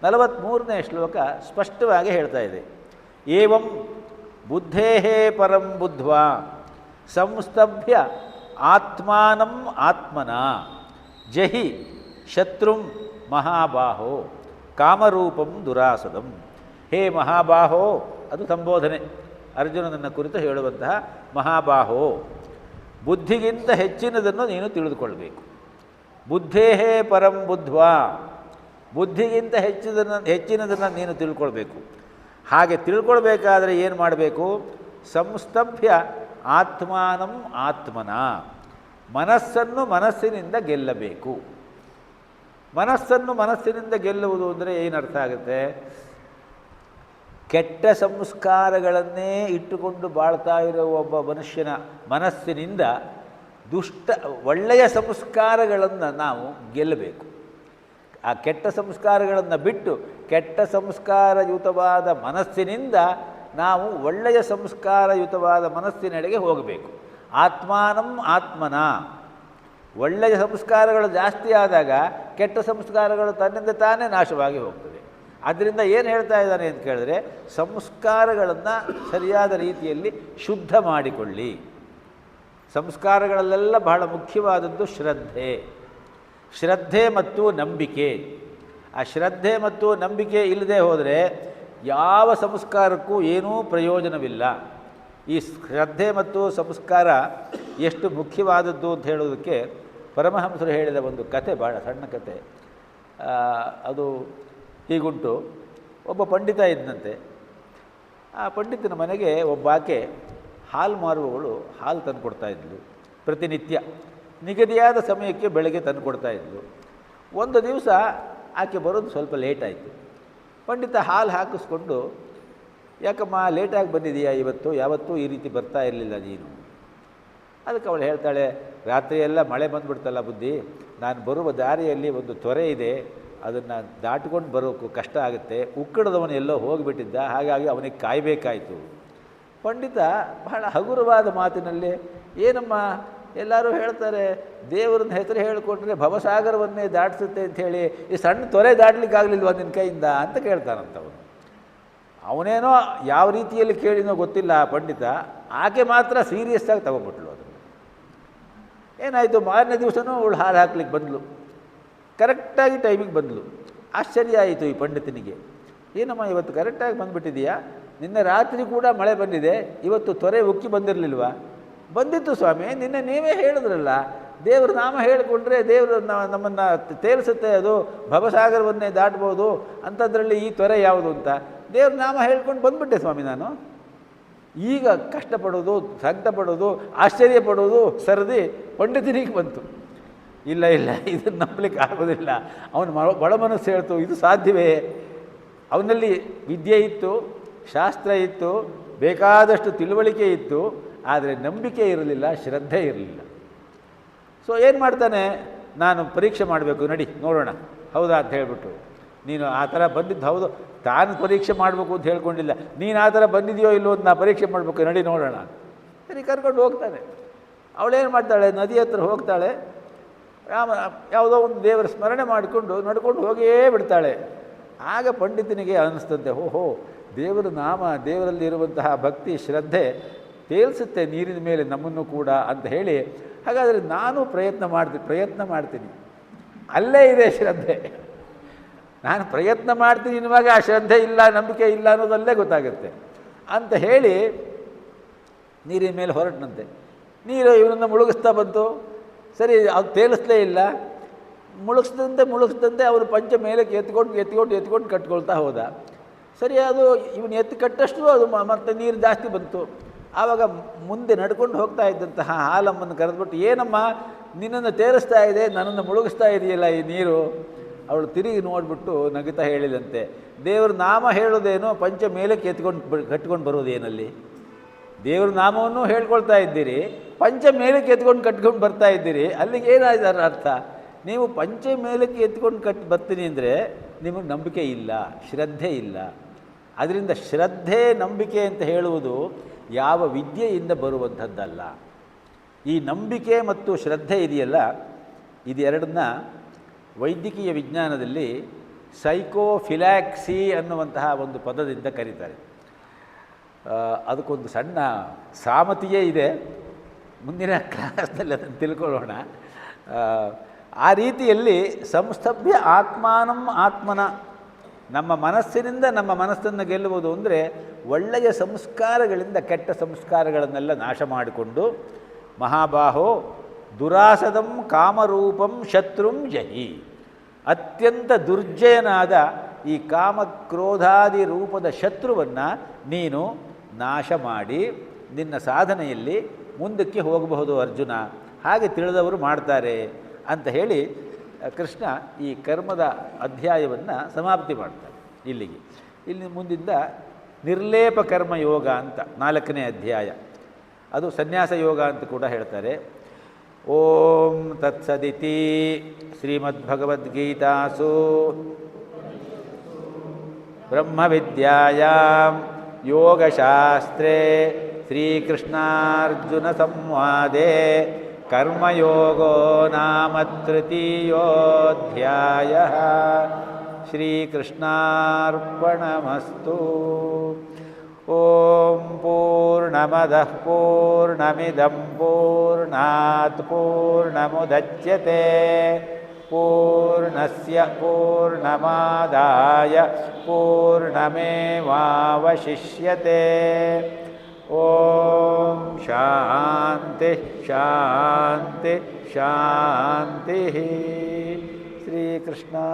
43ನೇ ಶ್ಲೋಕ ಸ್ಪಷ್ಟವಾಗಿ ಹೇಳ್ತಾ ಇದೆ. ಏವಂ ಬುದ್ಧೇ ಪರಂ ಬುದ್ಧ್ವಾ ಸಂಸ್ತಭ್ಯ ಆತ್ಮಾನಂ ಆತ್ಮನ ಜಹಿ ಶತ್ರುಂ ಮಹಾಬಾಹೋ ಕಾಮರೂಪಂ ದುರಾಸದಂ. ಹೇ ಮಹಾಬಾಹೋ, ಅದು ಸಂಬೋಧನೆ, ಅರ್ಜುನನನ್ನು ಕುರಿತು ಹೇಳುವಂತಹ ಮಹಾಬಾಹೋ, ಬುದ್ಧಿಗಿಂತ ಹೆಚ್ಚಿನದನ್ನು ನೀನು ತಿಳಿದುಕೊಳ್ಬೇಕು. ಬುದ್ಧೇ ಪರಂ ಬುದ್ಧ್ವಾ, ಬುದ್ಧಿಗಿಂತ ಹೆಚ್ಚಿನದನ್ನು ನೀನು ತಿಳ್ಕೊಳ್ಬೇಕು. ಹಾಗೆ ತಿಳ್ಕೊಳ್ಬೇಕಾದ್ರೆ ಏನು ಮಾಡಬೇಕು? ಸಂಸ್ತಭ್ಯ ಆತ್ಮಾನಂ ಆತ್ಮನ, ಮನಸ್ಸನ್ನು ಮನಸ್ಸಿನಿಂದ ಗೆಲ್ಲಬೇಕು. ಮನಸ್ಸನ್ನು ಮನಸ್ಸಿನಿಂದ ಗೆಲ್ಲುವುದು ಅಂದರೆ ಏನರ್ಥ ಆಗುತ್ತೆ? ಕೆಟ್ಟ ಸಂಸ್ಕಾರಗಳನ್ನೇ ಇಟ್ಟುಕೊಂಡು ಬಾಳ್ತಾ ಇರೋ ಒಬ್ಬ ಮನುಷ್ಯನ ಮನಸ್ಸಿನಿಂದ ಒಳ್ಳೆಯ ಸಂಸ್ಕಾರಗಳನ್ನು ನಾವು ಗೆಲ್ಲಬೇಕು. ಆ ಕೆಟ್ಟ ಸಂಸ್ಕಾರಗಳನ್ನು ಬಿಟ್ಟು ಕೆಟ್ಟ ಸಂಸ್ಕಾರಯುತವಾದ ಮನಸ್ಸಿನಿಂದ ನಾವು ಒಳ್ಳೆಯ ಸಂಸ್ಕಾರಯುತವಾದ ಮನಸ್ಸಿನೆಡೆಗೆ ಹೋಗಬೇಕು. ಆತ್ಮಾನಂ ಆತ್ಮನ, ಒಳ್ಳೆಯ ಸಂಸ್ಕಾರಗಳು ಜಾಸ್ತಿ ಆದಾಗ ಕೆಟ್ಟ ಸಂಸ್ಕಾರಗಳು ತನ್ನಿಂದ ತಾನೇ ನಾಶವಾಗಿ ಹೋಗ್ತದೆ. ಆದ್ದರಿಂದ ಏನು ಹೇಳ್ತಾ ಇದ್ದಾನೆ ಅಂತ ಕೇಳಿದ್ರೆ, ಸಂಸ್ಕಾರಗಳನ್ನು ಸರಿಯಾದ ರೀತಿಯಲ್ಲಿ ಶುದ್ಧ ಮಾಡಿಕೊಳ್ಳಿ. ಸಂಸ್ಕಾರಗಳಲ್ಲೆಲ್ಲ ಬಹಳ ಮುಖ್ಯವಾದದ್ದು ಶ್ರದ್ಧೆ. ಶ್ರದ್ಧೆ ಮತ್ತು ನಂಬಿಕೆ. ಆ ಶ್ರದ್ಧೆ ಮತ್ತು ನಂಬಿಕೆ ಇಲ್ಲದೆ ಹೋದರೆ ಯಾವ ಸಂಸ್ಕಾರಕ್ಕೂ ಏನೂ ಪ್ರಯೋಜನವಿಲ್ಲ. ಈ ಶ್ರದ್ಧೆ ಮತ್ತು ಸಂಸ್ಕಾರ ಎಷ್ಟು ಮುಖ್ಯವಾದದ್ದು ಅಂತ ಹೇಳೋದಕ್ಕೆ ಪರಮಹಂಸರು ಹೇಳಿದ ಒಂದು ಕತೆ, ಭಾಳ ಸಣ್ಣ ಕತೆ. ಅದು ಹೀಗುಂಟು. ಒಬ್ಬ ಪಂಡಿತ ಇದ್ದಂತೆ. ಆ ಪಂಡಿತನ ಮನೆಗೆ ಒಬ್ಬಾಕೆ ಹಾಲು ಮಾರುವವಳು ಹಾಲು ತಂದು ಕೊಡ್ತಾಯಿದ್ಲು. ಪ್ರತಿನಿತ್ಯ ನಿಗದಿಯಾದ ಸಮಯಕ್ಕೆ ಬೆಳಗ್ಗೆ ತಂದು ಕೊಡ್ತಾಯಿದ್ಲು. ಒಂದು ದಿವಸ ಆಕೆ ಬರೋದು ಸ್ವಲ್ಪ ಲೇಟ್ ಆಯಿತು. ಪಂಡಿತ ಹಾಲು ಹಾಕಿಸ್ಕೊಂಡು, ಯಾಕಮ್ಮ ಲೇಟಾಗಿ ಬಂದಿದೆಯಾ ಇವತ್ತು? ಯಾವತ್ತೂ ಈ ರೀತಿ ಬರ್ತಾ ಇರಲಿಲ್ಲ ನೀನು. ಅದಕ್ಕೆ ಅವಳು ಹೇಳ್ತಾಳೆ, ರಾತ್ರಿಯೆಲ್ಲ ಮಳೆ ಬಂದುಬಿಡ್ತಲ್ಲ ಬುದ್ಧಿ, ನಾನು ಬರುವ ದಾರಿಯಲ್ಲಿ ಒಂದು ತೊರೆ ಇದೆ, ಅದನ್ನು ದಾಟ್ಕೊಂಡು ಬರೋಕ್ಕೂ ಕಷ್ಟ ಆಗುತ್ತೆ. ಉಕ್ಕಡದವನು ಎಲ್ಲೋ ಹೋಗಿಬಿಟ್ಟಿದ್ದ, ಹಾಗಾಗಿ ಅವನಿಗೆ ಕಾಯಬೇಕಾಯಿತು. ಪಂಡಿತ ಬಹಳ ಹಗುರವಾದ ಮಾತಿನಲ್ಲಿ, ಏನಮ್ಮ ಎಲ್ಲರೂ ಹೇಳ್ತಾರೆ ದೇವರನ್ನ ಹೆಸರು ಹೇಳಿಕೊಂಡ್ರೆ ಭವಸಾಗರವನ್ನೇ ದಾಟಿಸುತ್ತೆ ಅಂಥೇಳಿ, ಈ ಸಣ್ಣ ತೊರೆ ದಾಟಲಿಕ್ಕಾಗಲಿಲ್ವ ನಿನ್ನ ಕೈಯಿಂದ ಅಂತ ಕೇಳ್ತಾನಂತವನು. ಅವನೇನೋ ಯಾವ ರೀತಿಯಲ್ಲಿ ಕೇಳಿನೋ ಗೊತ್ತಿಲ್ಲ ಆ ಪಂಡಿತ. ಆಕೆ ಮಾತ್ರ ಸೀರಿಯಸ್ಸಾಗಿ ತಗೊಂಡ್ಬಿಟ್ಲು ಅದನ್ನು. ಏನಾಯಿತು, ಮಾರನೇ ದಿವಸನೂ ಅವಳು ಹಾಲು ಹಾಕ್ಲಿಕ್ಕೆ ಬಂದಳು. ಕರೆಕ್ಟಾಗಿ ಟೈಮಿಗೆ ಬಂದಳು. ಆಶ್ಚರ್ಯ ಆಯಿತು ಈ ಪಂಡಿತನಿಗೆ. ಏನಮ್ಮ ಇವತ್ತು ಕರೆಕ್ಟಾಗಿ ಬಂದುಬಿಟ್ಟಿದೆಯಾ? ನಿನ್ನೆ ರಾತ್ರಿ ಕೂಡ ಮಳೆ ಬಂದಿದೆ, ಇವತ್ತು ತೊರೆ ಉಕ್ಕಿ ಬಂದಿರಲಿಲ್ವಾ? ಬಂದಿತ್ತು ಸ್ವಾಮಿ, ನಿನ್ನೆ ನೀವೇ ಹೇಳಿದ್ರಲ್ಲ, ದೇವ್ರ ನಾಮ ಹೇಳಿಕೊಂಡ್ರೆ ದೇವರು ನಮ್ಮನ್ನು ತೇಲಿಸುತ್ತೆ, ಅದು ಭವಸಾಗರವನ್ನೇ ದಾಟ್ಬೋದು ಅಂಥದ್ರಲ್ಲಿ ಈ ತೊರೆ ಯಾವುದು ಅಂತ ದೇವ್ರ ನಾಮ ಹೇಳ್ಕೊಂಡು ಬಂದುಬಿಟ್ಟೆ ಸ್ವಾಮಿ ನಾನು. ಈಗ ಕಷ್ಟಪಡೋದು, ಸಂಕಟ ಪಡೋದು, ಆಶ್ಚರ್ಯ ಪಡೋದು ಸರದಿ ಪಂಡಿತನಿಗೆ ಬಂತು. ಇಲ್ಲ ಇಲ್ಲ, ಇದನ್ನು ನಂಬಲಿಕ್ಕೆ ಆಗೋದಿಲ್ಲ. ಅವನು ಒಳ ಮನಸ್ಸು ಹೇಳ್ತು, ಇದು ಸಾಧ್ಯವೇ? ಅವನಲ್ಲಿ ವಿದ್ಯೆ ಇತ್ತು, ಶಾಸ್ತ್ರ ಇತ್ತು, ಬೇಕಾದಷ್ಟು ತಿಳುವಳಿಕೆ ಇತ್ತು, ಆದರೆ ನಂಬಿಕೆ ಇರಲಿಲ್ಲ, ಶ್ರದ್ಧೆ ಇರಲಿಲ್ಲ. ಸೊ ಏನು ಮಾಡ್ತಾನೆ, ನಾನು ಪರೀಕ್ಷೆ ಮಾಡಬೇಕು, ನಡಿ ನೋಡೋಣ, ಹೌದಾ ಅಂತ ಹೇಳಿಬಿಟ್ಟು. ನೀನು ಆ ಥರ ಬಂದಿದ್ದು ಹೌದು, ತಾನು ಪರೀಕ್ಷೆ ಮಾಡಬೇಕು ಅಂತ ಹೇಳ್ಕೊಂಡಿಲ್ಲ, ನೀನು ಆ ಥರ ಬಂದಿದೆಯೋ ಇಲ್ಲೋ ಅಂತ ನಾ ಪರೀಕ್ಷೆ ಮಾಡಬೇಕು, ನಡಿ ನೋಡೋಣ. ಸರಿ, ಕರ್ಕೊಂಡು ಹೋಗ್ತಾನೆ. ಅವಳೇನು ಮಾಡ್ತಾಳೆ, ನದಿ ಹತ್ರ ಹೋಗ್ತಾಳೆ, ಯಾವುದೋ ಒಂದು ದೇವರ ಸ್ಮರಣೆ ಮಾಡಿಕೊಂಡು ನಡ್ಕೊಂಡು ಹೋಗೇ ಬಿಡ್ತಾಳೆ. ಆಗ ಪಂಡಿತನಿಗೆ ಅನ್ನಿಸ್ತಂತೆ, ಓಹೋ, ದೇವರ ನಾಮ, ದೇವರಲ್ಲಿ ಇರುವಂತಹ ಭಕ್ತಿ ಶ್ರದ್ಧೆ ತೇಲ್ಸುತ್ತೆ ನೀರಿನ ಮೇಲೆ ನಮ್ಮನ್ನು ಕೂಡ ಅಂತ ಹೇಳಿ, ಹಾಗಾದರೆ ನಾನು ಪ್ರಯತ್ನ ಮಾಡ್ತೀನಿ, ಅಲ್ಲೇ ಇದೆ ಶ್ರದ್ಧೆ. ನಾನು ಪ್ರಯತ್ನ ಮಾಡ್ತೀನಿ ಅನ್ನುವಾಗ ಆ ಶ್ರದ್ಧೆ ಇಲ್ಲ, ನಂಬಿಕೆ ಇಲ್ಲ ಅನ್ನೋದಲ್ಲೇ ಗೊತ್ತಾಗುತ್ತೆ ಅಂತ ಹೇಳಿ ನೀರಿನ ಮೇಲೆ ಹೊರಟನಂತೆ. ನೀರು ಇವನನ್ನು ಮುಳುಗಿಸ್ತಾ ಬಂತು. ಸರಿ, ಅದು ತೇಲಿಸ್ಲೇ ಇಲ್ಲ. ಮುಳುಗಿಸ್ದಂತೆ ಅವನು ಪಂಚ ಮೇಲಕ್ಕೆ ಎತ್ಕೊಂಡು ಕಟ್ಕೊಳ್ತಾ ಹೋದ. ಸರಿ, ಅದು ಇವನು ಎತ್ತಿ ಕಟ್ಟಷ್ಟು ಅದು ಮತ್ತೆ ನೀರು ಜಾಸ್ತಿ ಬಂತು. ಆವಾಗ ಮುಂದೆ ನಡ್ಕೊಂಡು ಹೋಗ್ತಾ ಇದ್ದಂತಹ ಹಾಲಮ್ಮನ್ನು ಕರೆದ್ಬಿಟ್ಟು, ಏನಮ್ಮ ನಿನ್ನನ್ನು ತೇರಿಸ್ತಾ ಇದೆ, ನನ್ನನ್ನು ಮುಳುಗಿಸ್ತಾ ಇದೆಯಲ್ಲ ಈ ನೀರು. ಅವಳು ತಿರುಗಿ ನೋಡಿಬಿಟ್ಟು ನಗುತ್ತಾ ಹೇಳಿದಂತೆ, ದೇವ್ರ ನಾಮ ಹೇಳೋದೇನೋ, ಪಂಚ ಮೇಲಕ್ಕೆ ಕಟ್ಕೊಂಡು ಬರೋದೇನಲ್ಲಿ? ದೇವ್ರ ನಾಮವನ್ನು ಹೇಳ್ಕೊಳ್ತಾ ಇದ್ದೀರಿ, ಪಂಚ ಮೇಲಕ್ಕೆ ಕಟ್ಕೊಂಡು ಬರ್ತಾ ಇದ್ದೀರಿ, ಅಲ್ಲಿಗೆ ಏನಾಯ್ತು ಅರ್ಥ? ನೀವು ಪಂಚ ಮೇಲಕ್ಕೆ ಬರ್ತೀನಿ ಅಂದರೆ ನಿಮಗೆ ನಂಬಿಕೆ ಇಲ್ಲ, ಶ್ರದ್ಧೆ ಇಲ್ಲ. ಅದರಿಂದ ಶ್ರದ್ಧೆ, ನಂಬಿಕೆ ಅಂತ ಹೇಳುವುದು ಯಾವ ವಿದ್ಯೆಯಿಂದ ಬರುವಂಥದ್ದಲ್ಲ. ಈ ನಂಬಿಕೆ ಮತ್ತು ಶ್ರದ್ಧೆ ಇದೆಯಲ್ಲ, ಇದೆರಡನ್ನ ವೈದ್ಯಕೀಯ ವಿಜ್ಞಾನದಲ್ಲಿ ಸೈಕೋಫಿಲಾಕ್ಸಿ ಅನ್ನುವಂತಹ ಒಂದು ಪದದಿಂದ ಕರೀತಾರೆ. ಅದಕ್ಕೊಂದು ಸಣ್ಣ ಸಾಮತಿಯೇ ಇದೆ, ಮುಂದಿನ ಕ್ಲಾಸ್ನಲ್ಲಿ ಅದನ್ನು ತಿಳ್ಕೊಳ್ಳೋಣ. ಆ ರೀತಿಯಲ್ಲಿ ಸಂಸ್ತಭ್ಯ ಆತ್ಮನ, ನಮ್ಮ ಮನಸ್ಸಿನಿಂದ ನಮ್ಮ ಮನಸ್ಸನ್ನು ಗೆಲ್ಲುವುದು ಅಂದರೆ ಒಳ್ಳೆಯ ಸಂಸ್ಕಾರಗಳಿಂದ ಕೆಟ್ಟ ಸಂಸ್ಕಾರಗಳನ್ನೆಲ್ಲ ನಾಶ ಮಾಡಿಕೊಂಡು, ಮಹಾಬಾಹೋ ದುರಾಸದಂ ಕಾಮರೂಪಂ ಶತ್ರುಂ ಜಹಿ, ಅತ್ಯಂತ ದುರ್ಜಯನಾದ ಈ ಕಾಮಕ್ರೋಧಾದಿ ರೂಪದ ಶತ್ರುವನ್ನು ನೀನು ನಾಶ ಮಾಡಿ ನಿನ್ನ ಸಾಧನೆಯಲ್ಲಿ ಮುಂದಕ್ಕೆ ಹೋಗಬಹುದು ಅರ್ಜುನ. ಹಾಗೆ ತಿಳಿದವರು ಮಾಡ್ತಾರೆ ಅಂತ ಹೇಳಿ ಕೃಷ್ಣ ಈ ಕರ್ಮದ ಅಧ್ಯಾಯವನ್ನು ಸಮಾಪ್ತಿ ಮಾಡ್ತಾರೆ ಇಲ್ಲಿಗೆ. ಇಲ್ಲಿ ಮುಂದಿಂದ ನಿರ್ಲೇಪ ಕರ್ಮಯೋಗ ಅಂತ 4ನೇ ಅಧ್ಯಾಯ, ಅದು ಸನ್ಯಾಸ ಯೋಗ ಅಂತ ಕೂಡ ಹೇಳ್ತಾರೆ. ಓಂ ತತ್ಸದಿತಿ ಶ್ರೀಮದ್ಭಗವದ್ಗೀತಾಸು ಬ್ರಹ್ಮವಿದ್ಯಾಯಾಂ ಯೋಗಶಾಸ್ತ್ರೇ ಶ್ರೀಕೃಷ್ಣಾರ್ಜುನ ಸಂವಾದೇ ಕರ್ಮಯೋಗೋ ನಾಮ ತೃತೀಯೋಧ್ಯಾಯಃ. ಶ್ರೀಕೃಷ್ಣಾರ್ಪಣಮಸ್ತು. ಓಂ ಪೂರ್ಣಮದಃ ಪೂರ್ಣಮಿದಂ ಪೂರ್ಣಾತ್ ಪೂರ್ಣಮುದಚ್ಯತೆ ಪೂರ್ಣಸ್ಯ ಪೂರ್ಣಮಾದಾಯ ಪೂರ್ಣಮೇವಾವಶಿಷ್ಯತೆ. ಓಂ ಶಾಂತಿ ಶಾಂತಿ ಶಾಂತಿ. ಶ್ರೀಕೃಷ್ಣಾರ್ಪಣಮಸ್ತು.